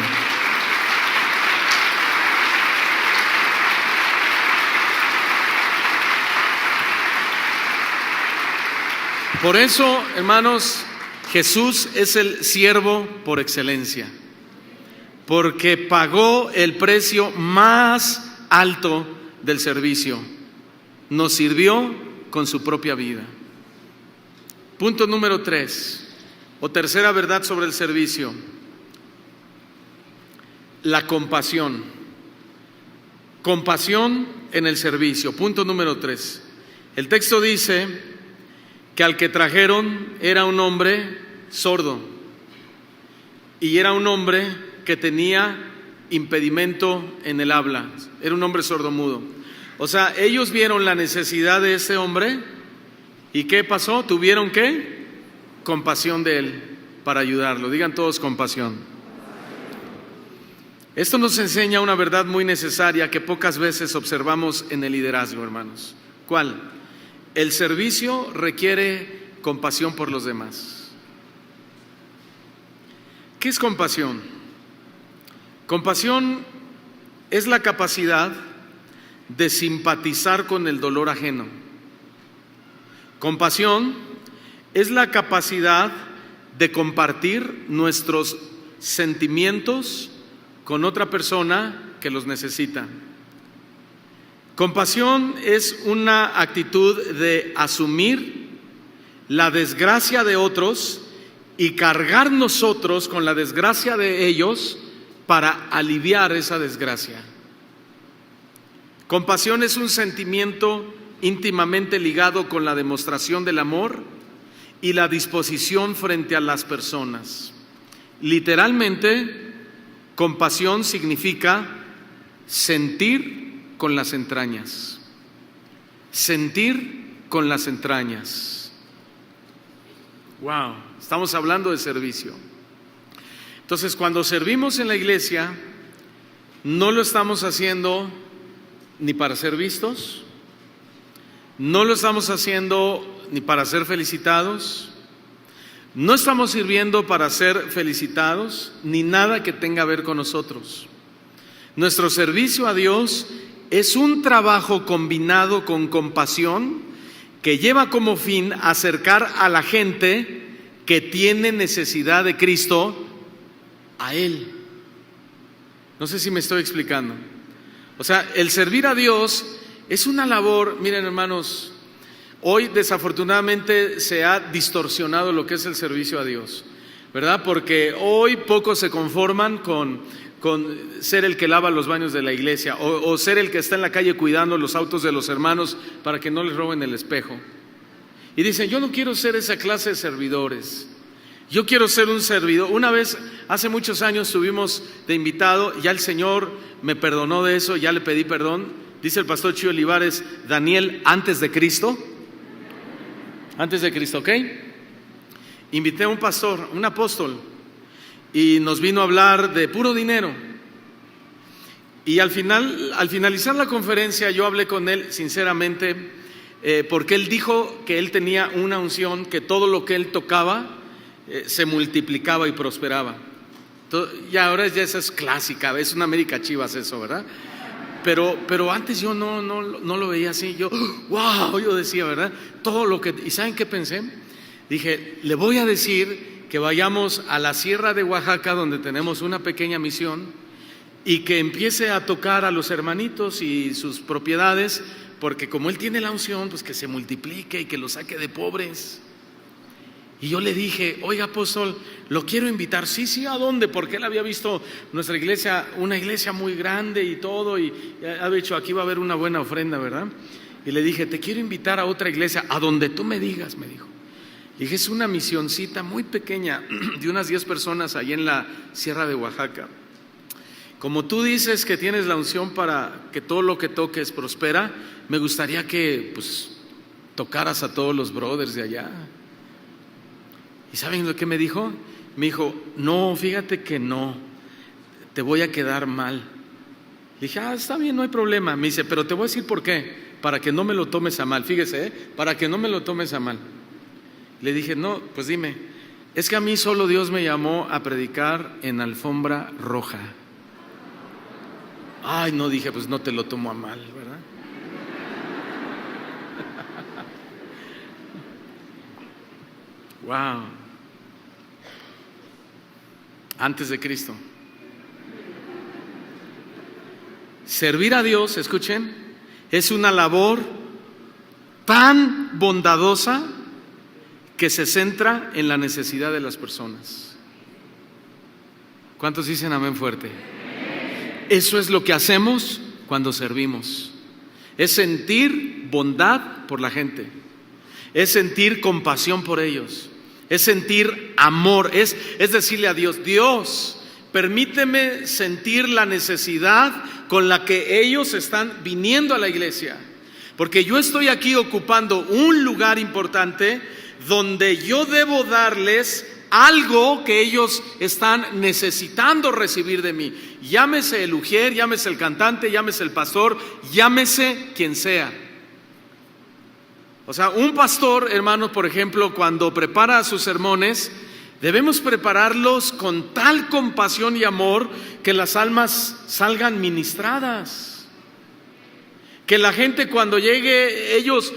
Por eso, hermanos, Jesús es el siervo por excelencia, porque pagó el precio más alto del servicio. Nos sirvió con su propia vida. Punto número 3, o tercera verdad sobre el servicio: la compasión. Compasión en el servicio. Punto número 3. El texto dice que al que trajeron era un hombre sordo y era un hombre que tenía impedimento en el habla, era un hombre sordomudo. O sea, ellos vieron la necesidad de ese hombre y ¿qué pasó? Tuvieron ¿qué? Compasión de él para ayudarlo. Digan todos compasión. Esto nos enseña una verdad muy necesaria que pocas veces observamos en el liderazgo, hermanos. ¿Cuál? El servicio requiere compasión por los demás. ¿Qué es compasión? Compasión es la capacidad de simpatizar con el dolor ajeno. Compasión es la capacidad de compartir nuestros sentimientos con otra persona que los necesita. Compasión es una actitud de asumir la desgracia de otros y cargar nosotros con la desgracia de ellos para aliviar esa desgracia. Compasión es un sentimiento íntimamente ligado con la demostración del amor y la disposición frente a las personas. Literalmente, compasión significa sentir con las entrañas. Sentir con las entrañas. Wow, estamos hablando de servicio. Entonces, cuando servimos en la iglesia, no lo estamos haciendo ni para ser vistos, no lo estamos haciendo ni para ser felicitados, no estamos sirviendo para ser felicitados, ni nada que tenga que ver con nosotros. Nuestro servicio a Dios es un trabajo combinado con compasión que lleva como fin acercar a la gente que tiene necesidad de Cristo a Él. No sé si me estoy explicando. O sea, el servir a Dios es una labor. Miren, hermanos, hoy desafortunadamente se ha distorsionado lo que es el servicio a Dios, ¿verdad? Porque hoy pocos se conforman con ser el que lava los baños de la iglesia o ser el que está en la calle cuidando los autos de los hermanos para que no les roben el espejo. Y dicen, yo no quiero ser esa clase de servidores, yo quiero ser un servidor. Una vez, hace muchos años, estuvimos de invitado, ya el Señor me perdonó de eso, ya le pedí perdón. Dice el pastor Chío Olivares, Daniel, antes de Cristo, ¿ok? Invité a un pastor, un apóstol, y nos vino a hablar de puro dinero. Y al finalizar la conferencia, yo hablé con él sinceramente, porque él dijo que él tenía una unción, que todo lo que él tocaba se multiplicaba y prosperaba. Y ahora ya esa es clásica, es una América Chivas eso, ¿verdad? Pero antes yo no lo veía así. Yo, wow, yo decía, ¿verdad? Todo lo que... ¿Y saben qué pensé? Dije, le voy a decir que vayamos a la Sierra de Oaxaca, donde tenemos una pequeña misión, y que empiece a tocar a los hermanitos y sus propiedades, porque como él tiene la unción, pues que se multiplique y que lo saque de pobres. Y yo le dije, oiga, apóstol, lo quiero invitar. Sí, ¿a dónde? Porque él había visto nuestra iglesia, una iglesia muy grande y todo, y ha dicho, aquí va a haber una buena ofrenda, ¿verdad? Y le dije, te quiero invitar a otra iglesia, a donde tú me digas, me dijo. Y dije, es una misioncita muy pequeña, de unas 10 personas allí en la Sierra de Oaxaca. Como tú dices que tienes la unción para que todo lo que toques prospera, me gustaría que pues tocaras a todos los brothers de allá. ¿Y saben lo que me dijo? Me dijo, no, fíjate que no, te voy a quedar mal. Le dije, está bien, no hay problema. Me dice, pero te voy a decir por qué, para que no me lo tomes a mal. Fíjese, para que no me lo tomes a mal. Le dije, no, pues dime, es que a mí solo Dios me llamó a predicar en alfombra roja. Ay, no, dije, pues no te lo tomo a mal, ¿verdad? Wow. Antes de Cristo. Servir a Dios, escuchen, es una labor tan bondadosa que se centra en la necesidad de las personas. ¿Cuántos dicen amén fuerte? Eso es lo que hacemos cuando servimos. Es sentir bondad por la gente, es sentir compasión por ellos, es sentir amor, es decirle a Dios, Dios, permíteme sentir la necesidad con la que ellos están viniendo a la iglesia, porque yo estoy aquí ocupando un lugar importante donde yo debo darles algo que ellos están necesitando recibir de mí. Llámese el ujier, llámese el cantante, llámese el pastor, llámese quien sea. O sea, un pastor, hermanos, por ejemplo, cuando prepara sus sermones, debemos prepararlos con tal compasión y amor que las almas salgan ministradas, Que la gente cuando llegue, ellos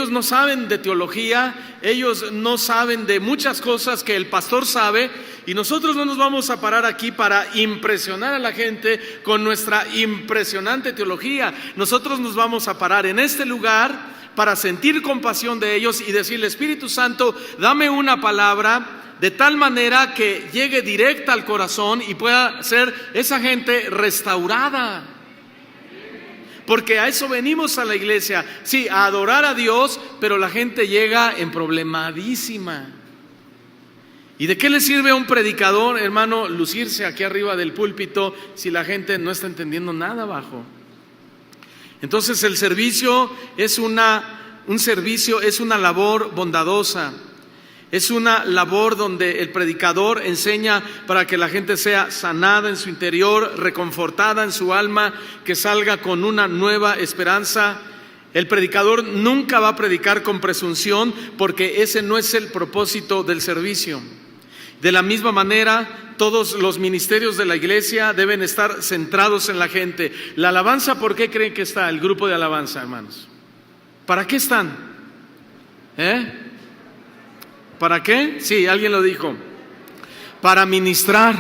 no saben de teología, ellos no saben de muchas cosas que el pastor sabe, y nosotros no nos vamos a parar aquí para impresionar a la gente con nuestra impresionante teología. Nosotros nos vamos a parar en este lugar para sentir compasión de ellos y decirle: Espíritu Santo, dame una palabra de tal manera que llegue directa al corazón y pueda ser esa gente restaurada. Porque a eso venimos a la iglesia, sí, a adorar a Dios, pero la gente llega emproblemadísima. ¿Y de qué le sirve a un predicador, hermano, lucirse aquí arriba del púlpito si la gente no está entendiendo nada abajo? Entonces el servicio es una labor bondadosa. Es una labor donde el predicador enseña para que la gente sea sanada en su interior, reconfortada en su alma, que salga con una nueva esperanza. El predicador nunca va a predicar con presunción, porque ese no es el propósito del servicio. De la misma manera, todos los ministerios de la iglesia deben estar centrados en la gente. La alabanza, ¿por qué creen que está el grupo de alabanza, hermanos? ¿Para qué están? ¿Para qué? Sí, alguien lo dijo. Para ministrar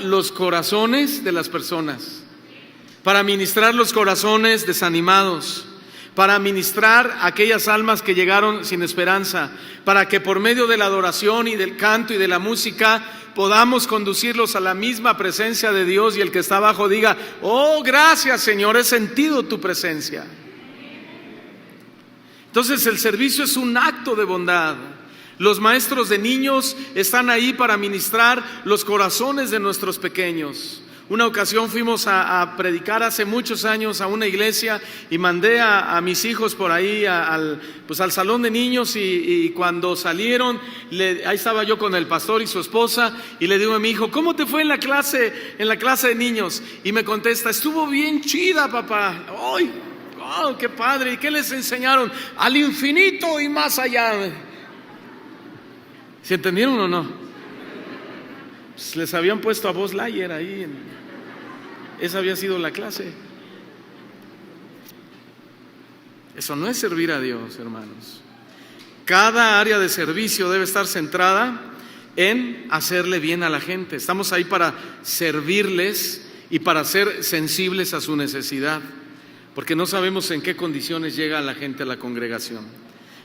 los corazones de las personas, para ministrar los corazones desanimados, para ministrar aquellas almas que llegaron sin esperanza, para que por medio de la adoración y del canto y de la música podamos conducirlos a la misma presencia de Dios, y el que está abajo diga: oh, gracias, Señor, he sentido tu presencia. Entonces el servicio es un acto de bondad. Los maestros de niños están ahí para ministrar los corazones de nuestros pequeños. Una ocasión fuimos a predicar hace muchos años a una iglesia y mandé a mis hijos por ahí al salón de niños, y cuando salieron, ahí estaba yo con el pastor y su esposa, y le digo a mi hijo: ¿cómo te fue en la clase de niños? Y me contesta: estuvo bien chida, papá. ¡Ay! ¡Oh, qué padre! ¿Y qué les enseñaron? Al infinito y más allá. ¿Se entendieron o no? Pues les habían puesto a Buzz Lightyear ahí. Esa había sido la clase. Eso no es servir a Dios, hermanos. Cada área de servicio debe estar centrada en hacerle bien a la gente. Estamos ahí para servirles y para ser sensibles a su necesidad, porque no sabemos en qué condiciones llega la gente a la congregación.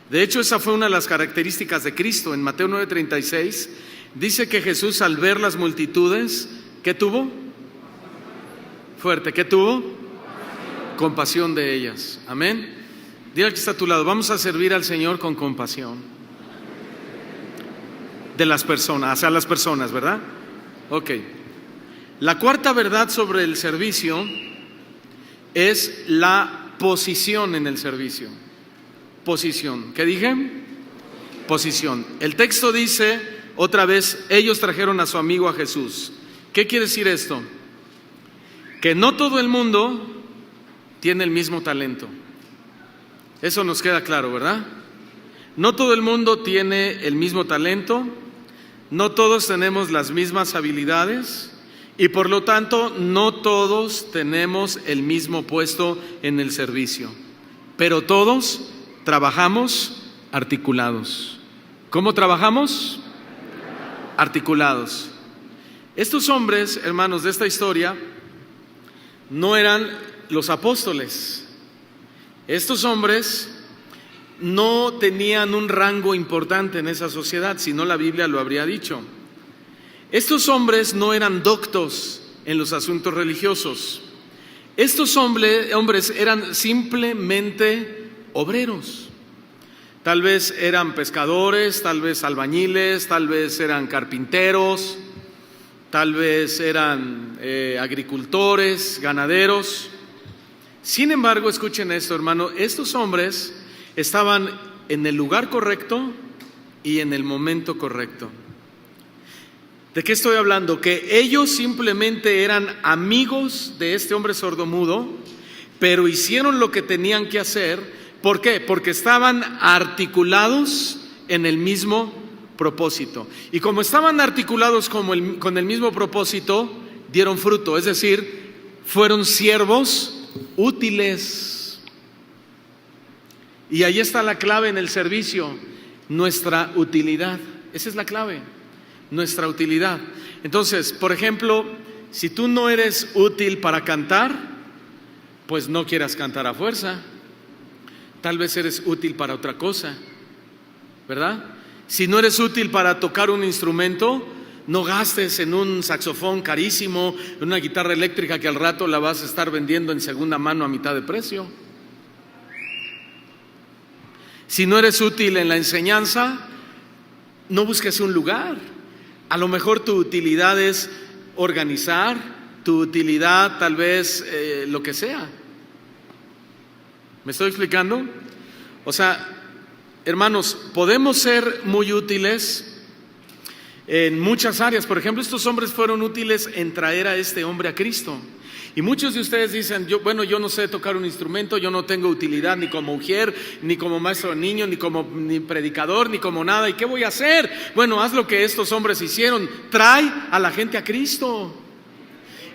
De hecho, esa fue una de las características de Cristo. En Mateo 9:36 dice que Jesús, al ver las multitudes, ¿qué tuvo? Fuerte, ¿qué tuvo? Compasión de ellas. Amén. Dile al que está a tu lado: vamos a servir al Señor con compasión de las personas, hacia las personas, ¿verdad? Ok. La cuarta verdad sobre el servicio es la posición en el servicio. Posición. ¿Qué dije? Posición. El texto dice otra vez: ellos trajeron a su amigo a Jesús. ¿Qué quiere decir esto? Que no todo el mundo tiene el mismo talento. Eso nos queda claro, ¿verdad? No todo el mundo tiene el mismo talento, no todos tenemos las mismas habilidades, y por lo tanto no todos tenemos el mismo puesto en el servicio, pero todos trabajamos articulados. ¿Cómo trabajamos? Articulados. Estos hombres, hermanos, de esta historia no eran los apóstoles. Estos hombres no tenían un rango importante en esa sociedad, si no la Biblia lo habría dicho. Estos hombres no eran doctos en los asuntos religiosos. Estos hombres eran simplemente obreros. Tal vez eran pescadores, tal vez albañiles, tal vez eran carpinteros, tal vez eran agricultores, ganaderos. Sin embargo, escuchen esto, hermano, estos hombres estaban en el lugar correcto y en el momento correcto. ¿De qué estoy hablando? Que ellos simplemente eran amigos de este hombre sordomudo, pero hicieron lo que tenían que hacer. ¿Por qué? Porque estaban articulados en el mismo propósito. Y como estaban articulados con el mismo propósito, dieron fruto. Es decir, fueron siervos útiles. Y ahí está la clave en el servicio, nuestra utilidad. Esa es la clave, nuestra utilidad. Entonces, por ejemplo, si tú no eres útil para cantar, pues no quieras cantar a fuerza. Tal vez eres útil para otra cosa, ¿verdad? Si no eres útil para tocar un instrumento, no gastes en un saxofón carísimo, en una guitarra eléctrica que al rato la vas a estar vendiendo en segunda mano a mitad de precio. Si no eres útil en la enseñanza, no busques un lugar. A lo mejor tu utilidad es organizar, tu utilidad tal vez lo que sea. ¿Me estoy explicando? O sea, hermanos, podemos ser muy útiles en muchas áreas. Por ejemplo, estos hombres fueron útiles en traer a este hombre a Cristo. Y muchos de ustedes dicen, yo no sé tocar un instrumento, yo no tengo utilidad ni como mujer, ni como maestro de niños, ni predicador, ni como nada. ¿Y qué voy a hacer? Bueno, haz lo que estos hombres hicieron, trae a la gente a Cristo.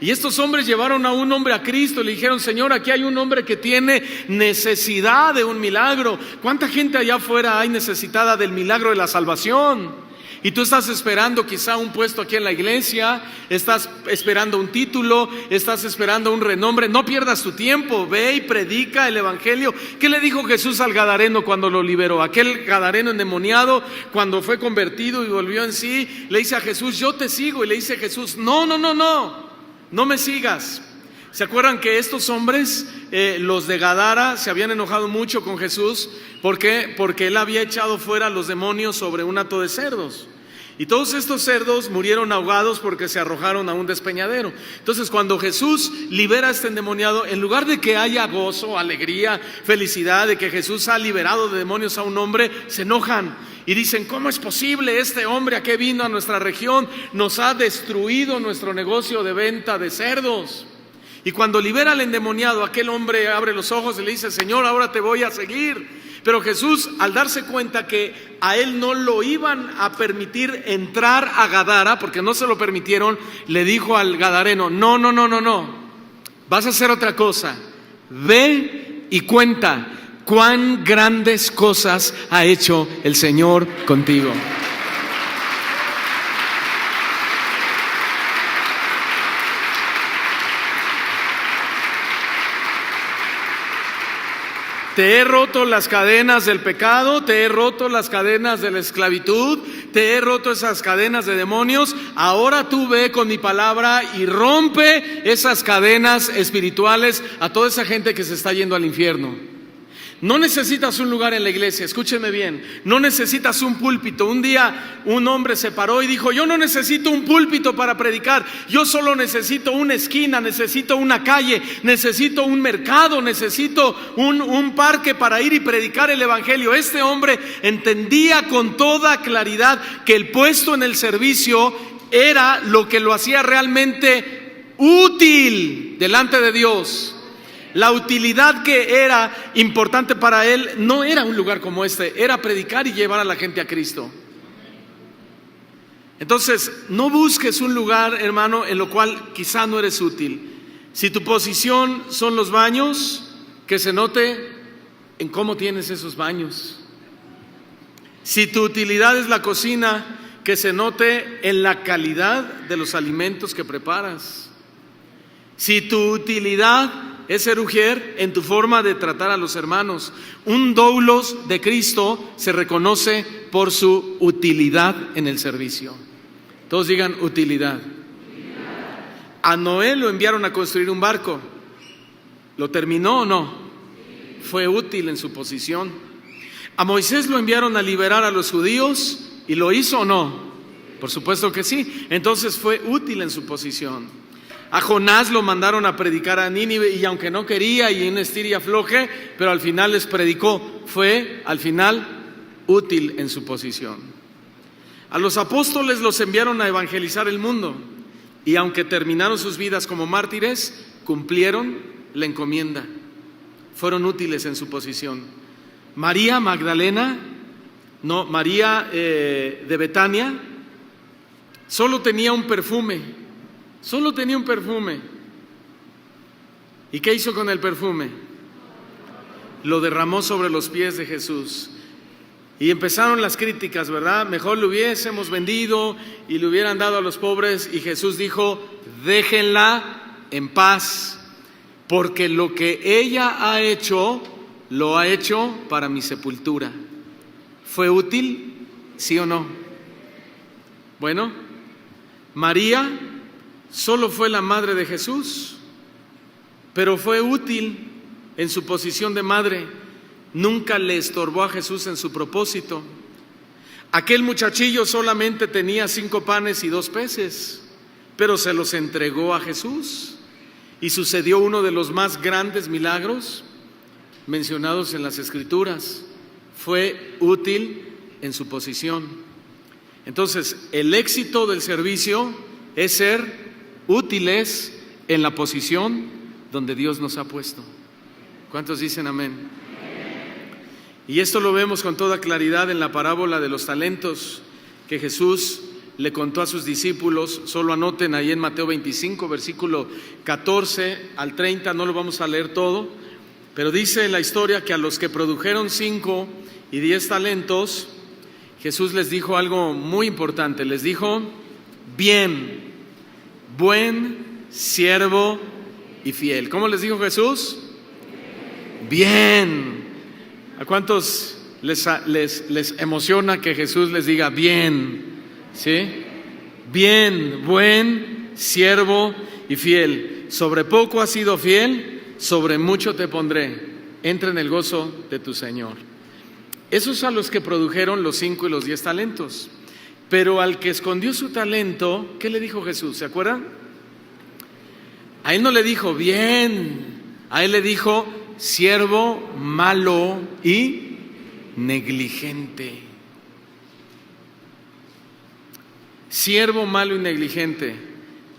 Y estos hombres llevaron a un hombre a Cristo y le dijeron, Señor, aquí hay un hombre que tiene necesidad de un milagro. ¿Cuánta gente allá afuera hay necesitada del milagro de la salvación? Y tú estás esperando quizá un puesto aquí en la iglesia, estás esperando un título, estás esperando un renombre. No pierdas tu tiempo, ve y predica el evangelio. ¿Qué le dijo Jesús al gadareno cuando lo liberó? Aquel gadareno endemoniado, cuando fue convertido y volvió en sí, le dice a Jesús, yo te sigo. Y le dice Jesús, no me sigas. ¿Se acuerdan que estos hombres, los de Gadara, se habían enojado mucho con Jesús? ¿Por qué? Porque él había echado fuera a los demonios sobre un hato de cerdos. Y todos estos cerdos murieron ahogados porque se arrojaron a un despeñadero. Entonces, cuando Jesús libera a este endemoniado, en lugar de que haya gozo, alegría, felicidad de que Jesús ha liberado de demonios a un hombre, se enojan y dicen, ¿cómo es posible? Este hombre a qué vino a nuestra región, nos ha destruido nuestro negocio de venta de cerdos. Y cuando libera al endemoniado, aquel hombre abre los ojos y le dice, Señor, ahora te voy a seguir. Pero Jesús, al darse cuenta que a él no lo iban a permitir entrar a Gadara, porque no se lo permitieron, le dijo al gadareno, no, vas a hacer otra cosa. Ve y cuenta cuán grandes cosas ha hecho el Señor contigo. Te he roto las cadenas del pecado, te he roto las cadenas de la esclavitud, te he roto esas cadenas de demonios. Ahora tú ve con mi palabra y rompe esas cadenas espirituales a toda esa gente que se está yendo al infierno. No necesitas un lugar en la iglesia, escúcheme bien, no necesitas un púlpito. Un día un hombre se paró y dijo, yo no necesito un púlpito para predicar, yo solo necesito una esquina, necesito una calle, necesito un mercado, necesito un parque para ir y predicar el evangelio. Este hombre entendía con toda claridad que el puesto en el servicio era lo que lo hacía realmente útil delante de Dios. La utilidad que era importante para él no era un lugar como este, era predicar y llevar a la gente a Cristo. Entonces, no busques un lugar, hermano, en lo cual quizá no eres útil. Si tu posición son los baños, que se note en cómo tienes esos baños. Si tu utilidad es la cocina, que se note en la calidad de los alimentos que preparas. Si tu utilidad es ser ujier, en tu forma de tratar a los hermanos. Un doulos de Cristo se reconoce por su utilidad en el servicio. Todos digan utilidad. A Noé lo enviaron a construir un barco. ¿Lo terminó o no? Fue útil en su posición. A Moisés lo enviaron a liberar a los judíos y lo hizo o no. Por supuesto que sí. Entonces fue útil en su posición. A Jonás lo mandaron a predicar a Nínive y aunque no quería y en estir y afloje, pero al final les predicó. Fue al final útil en su posición. A los apóstoles los enviaron a evangelizar el mundo y aunque terminaron sus vidas como mártires, cumplieron la encomienda. Fueron útiles en su posición. María Magdalena, María de Betania, solo tenía un perfume. ¿Y qué hizo con el perfume? Lo derramó sobre los pies de Jesús. Y empezaron las críticas, ¿verdad? Mejor lo hubiésemos vendido y le hubieran dado a los pobres. Y Jesús dijo: déjenla en paz, porque lo que ella ha hecho, lo ha hecho para mi sepultura. ¿Fue útil? ¿Sí o no? Bueno, María solo fue la madre de Jesús, pero fue útil en su posición de madre. Nunca le estorbó a Jesús en su propósito. Aquel muchachillo solamente tenía 5 panes y 2 peces, pero se los entregó a Jesús. Y sucedió uno de los más grandes milagros mencionados en las Escrituras. Fue útil en su posición. Entonces, el éxito del servicio es ser útiles en la posición donde Dios nos ha puesto. ¿Cuántos dicen amén? Y esto lo vemos con toda claridad en la parábola de los talentos que Jesús le contó a sus discípulos. Solo anoten ahí en Mateo 25, versículo 14 al 30, no lo vamos a leer todo, pero dice la historia que a los que produjeron 5 y 10 talentos, Jesús les dijo algo muy importante. Les dijo: bien, buen siervo y fiel. ¿Cómo les dijo Jesús? Bien. ¿A cuántos les emociona que Jesús les diga bien? ¿Sí? Bien, buen siervo y fiel. Sobre poco has sido fiel, sobre mucho te pondré. Entra en el gozo de tu Señor. Esos a los que produjeron los 5 y los 10 talentos. Pero al que escondió su talento, ¿qué le dijo Jesús? ¿Se acuerdan? A él no le dijo bien, a él le dijo: siervo malo y negligente. Siervo malo y negligente.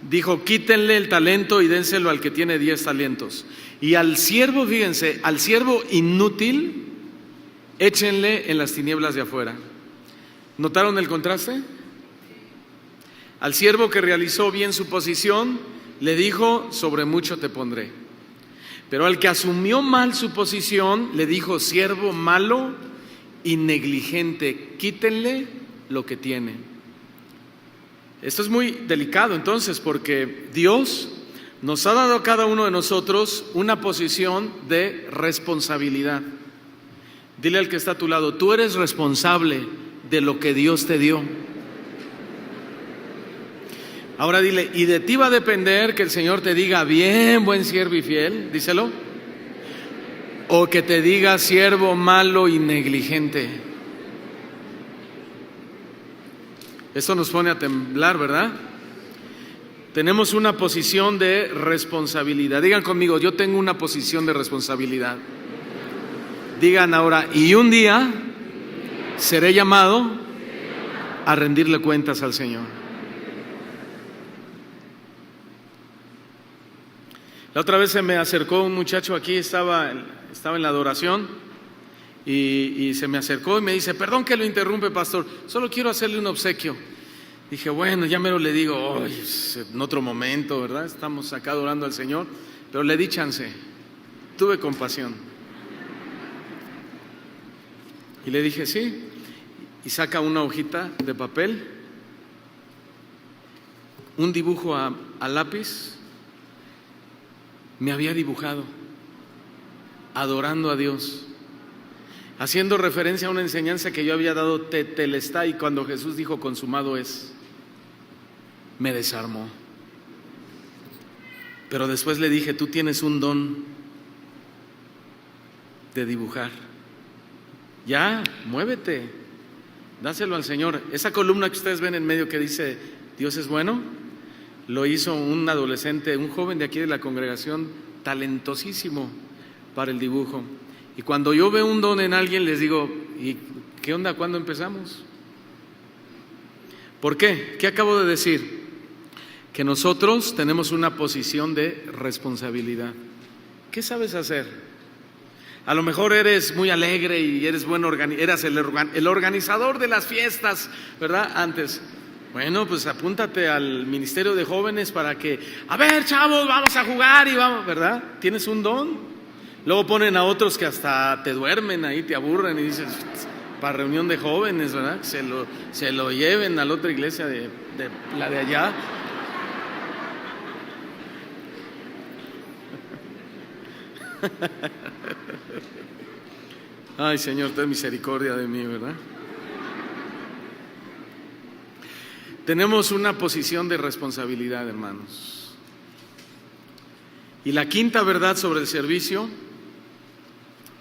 Dijo: quítenle el talento y dénselo al que tiene 10 talentos. Y al siervo, fíjense, al siervo inútil, échenle en las tinieblas de afuera. ¿Notaron el contraste? Al siervo que realizó bien su posición, le dijo: sobre mucho te pondré. Pero al que asumió mal su posición, le dijo: siervo malo y negligente, quítenle lo que tiene. Esto es muy delicado entonces, porque Dios nos ha dado a cada uno de nosotros una posición de responsabilidad. Dile al que está a tu lado: tú eres responsable de lo que Dios te dio. Ahora dile: y de ti va a depender que el Señor te diga bien, buen siervo y fiel, díselo, o que te diga siervo malo y negligente. Esto nos pone a temblar, ¿verdad? Tenemos una posición de responsabilidad. Digan conmigo: yo tengo una posición de responsabilidad. Digan ahora: y un día seré llamado a rendirle cuentas al Señor. La otra vez se me acercó un muchacho aquí, estaba en la adoración y se me acercó y me dice: perdón que lo interrumpe, pastor, solo quiero hacerle un obsequio. Dije: bueno, ya mero le digo, en otro momento, ¿verdad? Estamos acá adorando al Señor, pero le di chance, tuve compasión. Y le dije: sí, y saca una hojita de papel, un dibujo a lápiz. Me había dibujado adorando a Dios, haciendo referencia a una enseñanza que yo había dado tetelestai, cuando Jesús dijo: consumado es. Me desarmó. Pero después le dije: tú tienes un don de dibujar. Ya, muévete, dáselo al Señor. Esa columna que ustedes ven en medio que dice Dios es bueno, lo hizo un adolescente, un joven de aquí de la congregación, talentosísimo para el dibujo. Y cuando yo veo un don en alguien, les digo: ¿y qué onda? ¿Cuándo empezamos? ¿Por qué? ¿Qué acabo de decir? Que nosotros tenemos una posición de responsabilidad. ¿Qué sabes hacer? A lo mejor eres muy alegre y eres eras el organizador de las fiestas, ¿verdad? Antes. Bueno, pues apúntate al ministerio de jóvenes para que, a ver, chavos, vamos a jugar y vamos, ¿verdad? Tienes un don. Luego ponen a otros que hasta te duermen ahí, te aburren y dices, para reunión de jóvenes, ¿verdad? Se lo lleven a la otra iglesia de la de allá. Ay, Señor, ten misericordia de mí, ¿verdad? Tenemos una posición de responsabilidad, hermanos. Y la quinta verdad sobre el servicio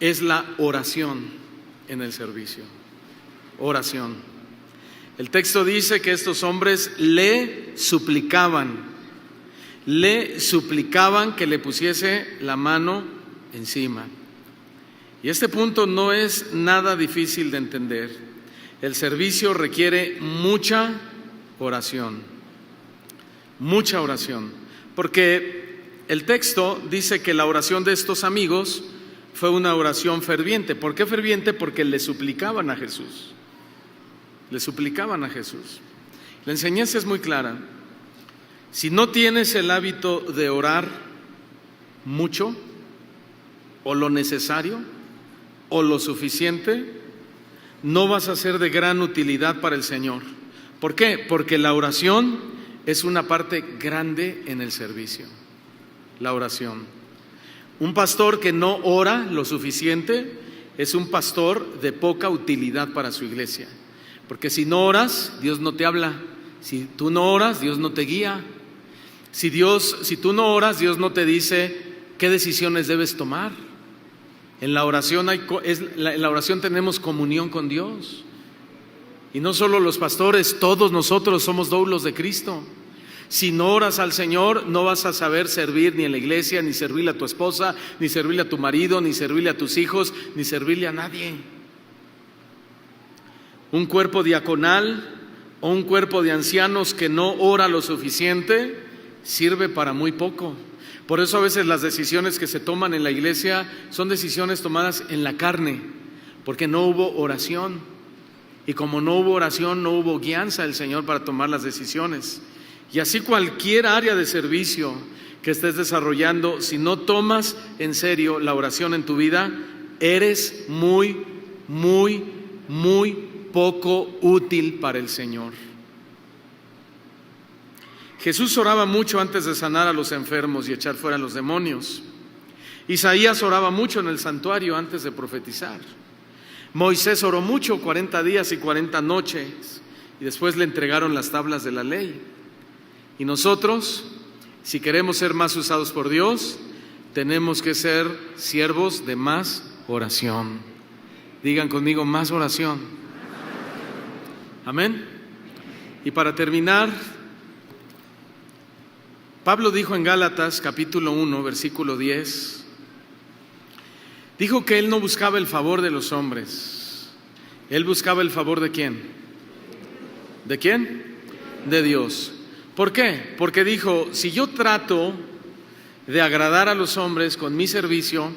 es la oración en el servicio. Oración. El texto dice que estos hombres le suplicaban que le pusiese la mano encima. Y este punto no es nada difícil de entender. El servicio requiere mucha oración, porque el texto dice que la oración de estos amigos fue una oración ferviente. ¿Por qué ferviente? Porque le suplicaban a Jesús. La enseñanza es muy clara. Si no tienes el hábito de orar mucho, o lo necesario, o lo suficiente, no vas a ser de gran utilidad para el Señor. ¿Por qué? Porque la oración es una parte grande en el servicio. La oración. Un pastor que no ora lo suficiente es un pastor de poca utilidad para su iglesia. Porque si no oras, Dios no te habla. Si tú no oras, Dios no te guía. Si tú no oras, Dios no te dice qué decisiones debes tomar. En la oración tenemos comunión con Dios. Y no solo los pastores, todos nosotros somos doulos de Cristo. Si no oras al Señor, no vas a saber servir ni en la iglesia, ni servirle a tu esposa, ni servirle a tu marido, ni servirle a tus hijos, ni servirle a nadie. Un cuerpo diaconal o un cuerpo de ancianos que no ora lo suficiente sirve para muy poco. Por eso a veces las decisiones que se toman en la iglesia son decisiones tomadas en la carne, porque no hubo oración. Y como no hubo oración, no hubo guianza del Señor para tomar las decisiones. Y así cualquier área de servicio que estés desarrollando, si no tomas en serio la oración en tu vida, eres muy poco útil para el Señor. Jesús oraba mucho antes de sanar a los enfermos y echar fuera a los demonios. Isaías oraba mucho en el santuario antes de profetizar. Moisés oró mucho, 40 días y 40 noches, y después le entregaron las tablas de la ley. Y nosotros, si queremos ser más usados por Dios, tenemos que ser siervos de más oración. Digan conmigo, más oración. Amén. Y para terminar, Pablo dijo en Gálatas capítulo 1, versículo 10, dijo que él no buscaba el favor de los hombres. Él buscaba el favor ¿de quién? ¿De quién? De Dios. ¿Por qué? Porque dijo, si yo trato de agradar a los hombres con mi servicio,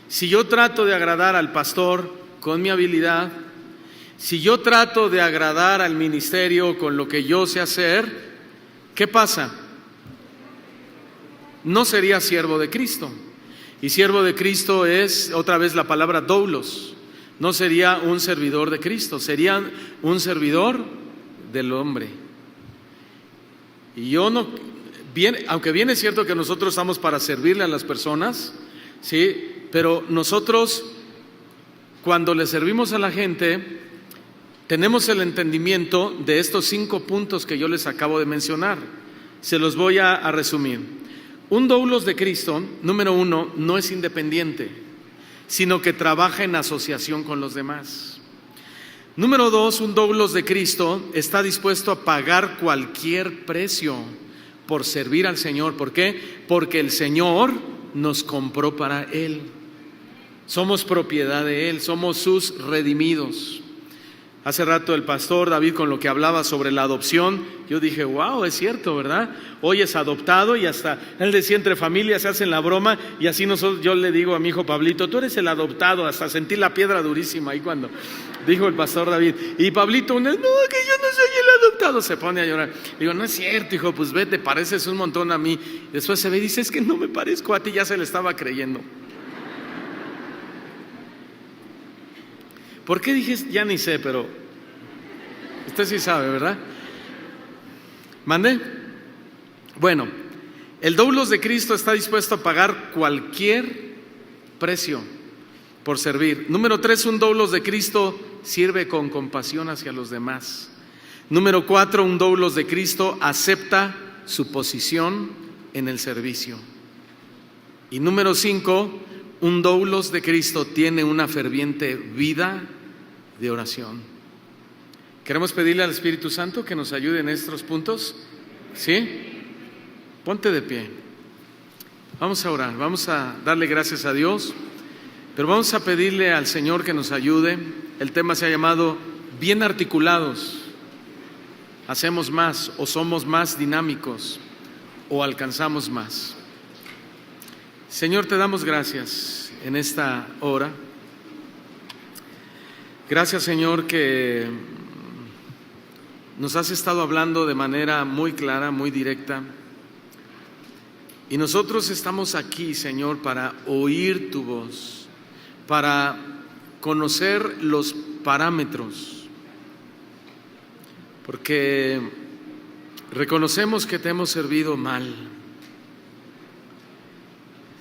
si yo trato de agradar al pastor con mi habilidad, si yo trato de agradar al ministerio con lo que yo sé hacer, ¿qué pasa? No sería siervo de Cristo. Y siervo de Cristo es otra vez la palabra doulos. No sería un servidor de Cristo, sería un servidor del hombre. Y yo no, aunque bien es cierto que nosotros estamos para servirle a las personas, sí, pero nosotros cuando le servimos a la gente tenemos el entendimiento de estos 5 puntos que yo les acabo de mencionar. Se los voy a resumir. Un doulos de Cristo, número 1, no es independiente, sino que trabaja en asociación con los demás. Número 2, un doulos de Cristo está dispuesto a pagar cualquier precio por servir al Señor. ¿Por qué? Porque el Señor nos compró para Él. Somos propiedad de Él, somos sus redimidos. Hace rato el pastor David con lo que hablaba sobre la adopción, yo dije, wow, es cierto, ¿verdad? Hoy es adoptado y hasta él decía entre familias se hacen la broma y así yo le digo a mi hijo Pablito, tú eres el adoptado, hasta sentí la piedra durísima ahí cuando dijo el pastor David. Y Pablito, no, que yo no soy el adoptado. Se pone a llorar. Digo, no es cierto, hijo, pues ve, te pareces un montón a mí. Después se ve y dice, es que no me parezco a ti, ya se le estaba creyendo. ¿Por qué dije? Ya ni sé, pero usted sí sabe, ¿verdad? ¿Mande? Bueno, el doulos de Cristo está dispuesto a pagar cualquier precio por servir. Número 3, un doulos de Cristo sirve con compasión hacia los demás. Número 4, un doulos de Cristo acepta su posición en el servicio. Y número 5, un doulos de Cristo tiene una ferviente vida de oración. ¿Queremos pedirle al Espíritu Santo que nos ayude en estos puntos? ¿Sí? Ponte de pie. Vamos a orar, vamos a darle gracias a Dios, pero vamos a pedirle al Señor que nos ayude. El tema se ha llamado bien articulados. Hacemos más o somos más dinámicos o alcanzamos más. Señor, te damos gracias en esta hora. Gracias, Señor, que nos has estado hablando de manera muy clara, muy directa. Y nosotros estamos aquí, Señor, para oír tu voz, para conocer los parámetros, porque reconocemos que te hemos servido mal.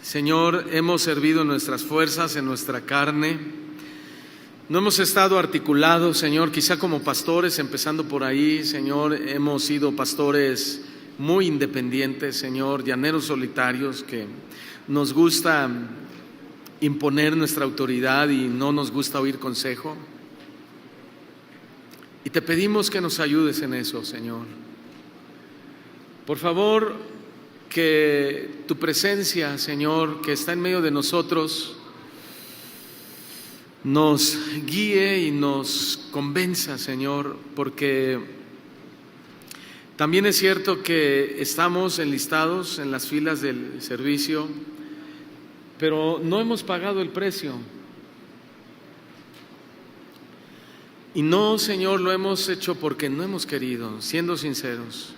Señor, hemos servido en nuestras fuerzas, en nuestra carne. No hemos estado articulados, Señor, quizá como pastores, empezando por ahí, Señor, hemos sido pastores muy independientes, Señor, llaneros solitarios, que nos gusta imponer nuestra autoridad y no nos gusta oír consejo. Y te pedimos que nos ayudes en eso, Señor. Por favor, que tu presencia, Señor, que está en medio de nosotros, nos guíe y nos convenza, Señor, porque también es cierto que estamos enlistados en las filas del servicio, pero no hemos pagado el precio. Y no, Señor, lo hemos hecho porque no hemos querido, siendo sinceros.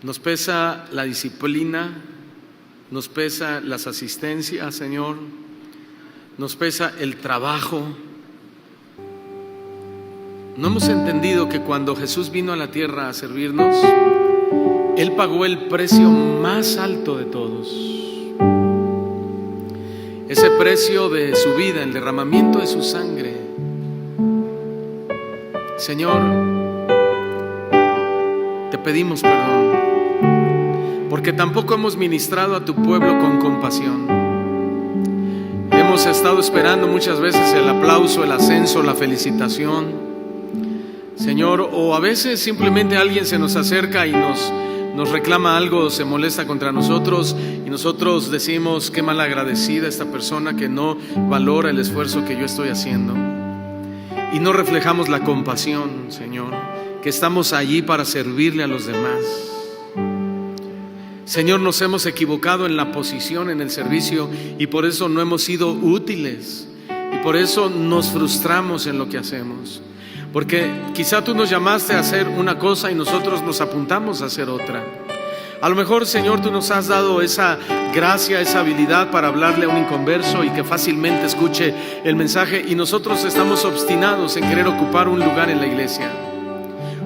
Nos pesa la disciplina, nos pesa las asistencias, Señor, nos pesa el trabajo. No hemos entendido que cuando Jesús vino a la tierra a servirnos, Él pagó el precio más alto de todos. Ese precio de su vida, el derramamiento de su sangre. Señor, te pedimos perdón, porque tampoco hemos ministrado a tu pueblo con compasión. Hemos estado esperando muchas veces el aplauso, el ascenso, la felicitación, Señor, o a veces simplemente alguien se nos acerca y nos reclama algo, se molesta contra nosotros y nosotros decimos, qué mal agradecida esta persona que no valora el esfuerzo que yo estoy haciendo. Y no reflejamos la compasión, Señor, que estamos allí para servirle a los demás. Señor, nos hemos equivocado en la posición, en el servicio, y por eso no hemos sido útiles, y por eso nos frustramos en lo que hacemos, porque quizá tú nos llamaste a hacer una cosa y nosotros nos apuntamos a hacer otra. A lo mejor, Señor, tú nos has dado esa gracia, esa habilidad para hablarle a un inconverso y que fácilmente escuche el mensaje, y nosotros estamos obstinados en querer ocupar un lugar en la iglesia,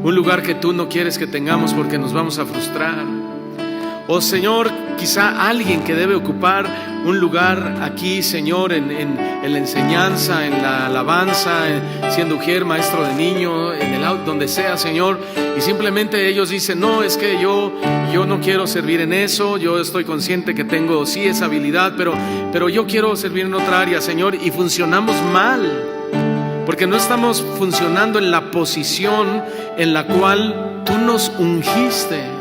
un lugar que tú no quieres que tengamos porque nos vamos a frustrar. O Señor, quizá alguien que debe ocupar un lugar aquí, Señor, en la enseñanza, en la alabanza, siendo ujier, maestro de niño, en el donde sea, Señor, y simplemente ellos dicen, no, es que yo no quiero servir en eso, yo estoy consciente que tengo sí esa habilidad, pero yo quiero servir en otra área, Señor, y funcionamos mal, porque no estamos funcionando en la posición en la cual tú nos ungiste.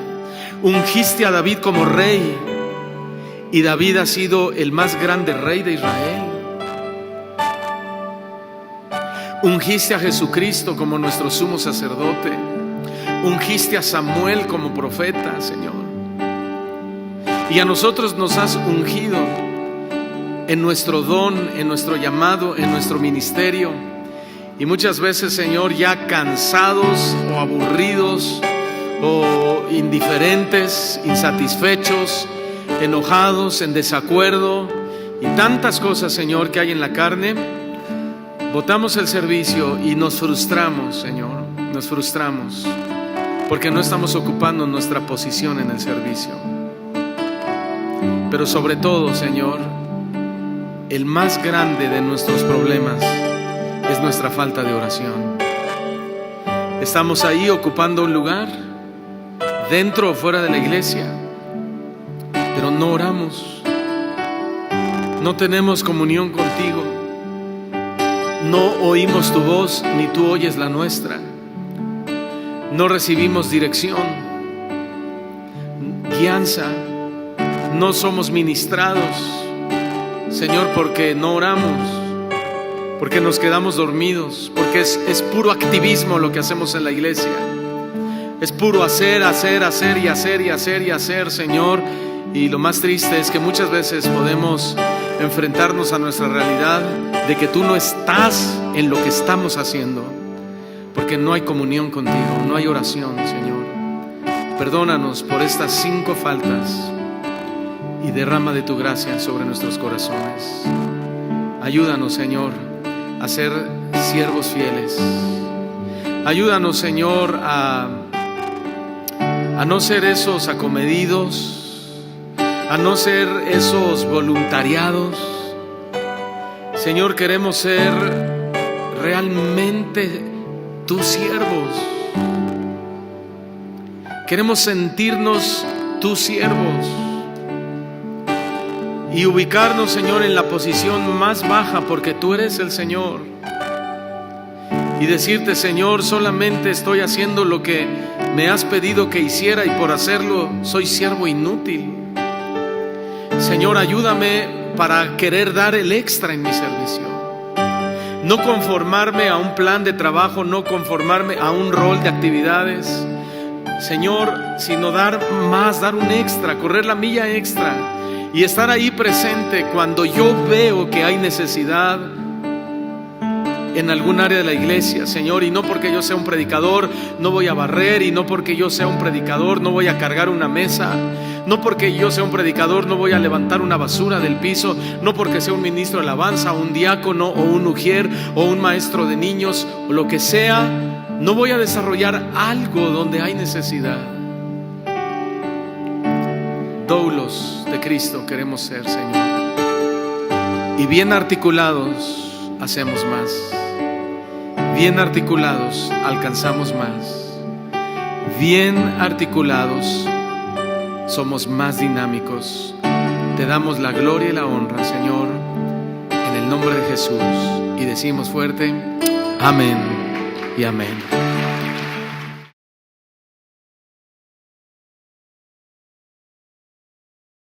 Ungiste a David como rey, y David ha sido el más grande rey de Israel. Ungiste a Jesucristo como nuestro sumo sacerdote. Ungiste a Samuel como profeta, Señor. Y a nosotros nos has ungido en nuestro don, en nuestro llamado, en nuestro ministerio. Y muchas veces, Señor, ya cansados o aburridos o indiferentes, insatisfechos, enojados, en desacuerdo y tantas cosas, Señor, que hay en la carne, botamos el servicio y nos frustramos, Señor, nos frustramos porque no estamos ocupando nuestra posición en el servicio. Pero sobre todo, Señor, el más grande de nuestros problemas es nuestra falta de oración. Estamos ahí ocupando un lugar, dentro o fuera de la iglesia, pero no oramos, no tenemos comunión contigo, no oímos tu voz ni tú oyes la nuestra, no recibimos dirección, guianza, no somos ministrados, Señor, porque no oramos, porque nos quedamos dormidos, porque es puro activismo lo que hacemos en la iglesia. Es puro hacer, Señor. Y lo más triste es que muchas veces podemos enfrentarnos a nuestra realidad de que tú no estás en lo que estamos haciendo, porque no hay comunión contigo, no hay oración, Señor. Perdónanos por estas 5 faltas y derrama de tu gracia sobre nuestros corazones. Ayúdanos, Señor, a ser siervos fieles. Ayúdanos, Señor, a no ser esos acomedidos, a no ser esos voluntariados. Señor, queremos ser realmente tus siervos. Queremos sentirnos tus siervos y ubicarnos, Señor, en la posición más baja, porque tú eres el Señor. Y decirte, Señor, solamente estoy haciendo lo que me has pedido que hiciera y por hacerlo soy siervo inútil. Señor, ayúdame para querer dar el extra en mi servicio. No conformarme a un plan de trabajo, no conformarme a un rol de actividades, Señor, sino dar más, dar un extra, correr la milla extra y estar ahí presente cuando yo veo que hay necesidad en algún área de la iglesia, Señor. Y no porque yo sea un predicador no voy a barrer, y no porque yo sea un predicador no voy a cargar una mesa, no porque yo sea un predicador no voy a levantar una basura del piso, no porque sea un ministro de alabanza, un diácono o un ujier o un maestro de niños o lo que sea, no voy a desarrollar algo donde hay necesidad. Doulos de Cristo queremos ser, Señor, y bien articulados hacemos más. Bien articulados alcanzamos más. Bien articulados somos más dinámicos. Te damos la gloria y la honra, Señor, en el nombre de Jesús. Y decimos fuerte, amén y amén.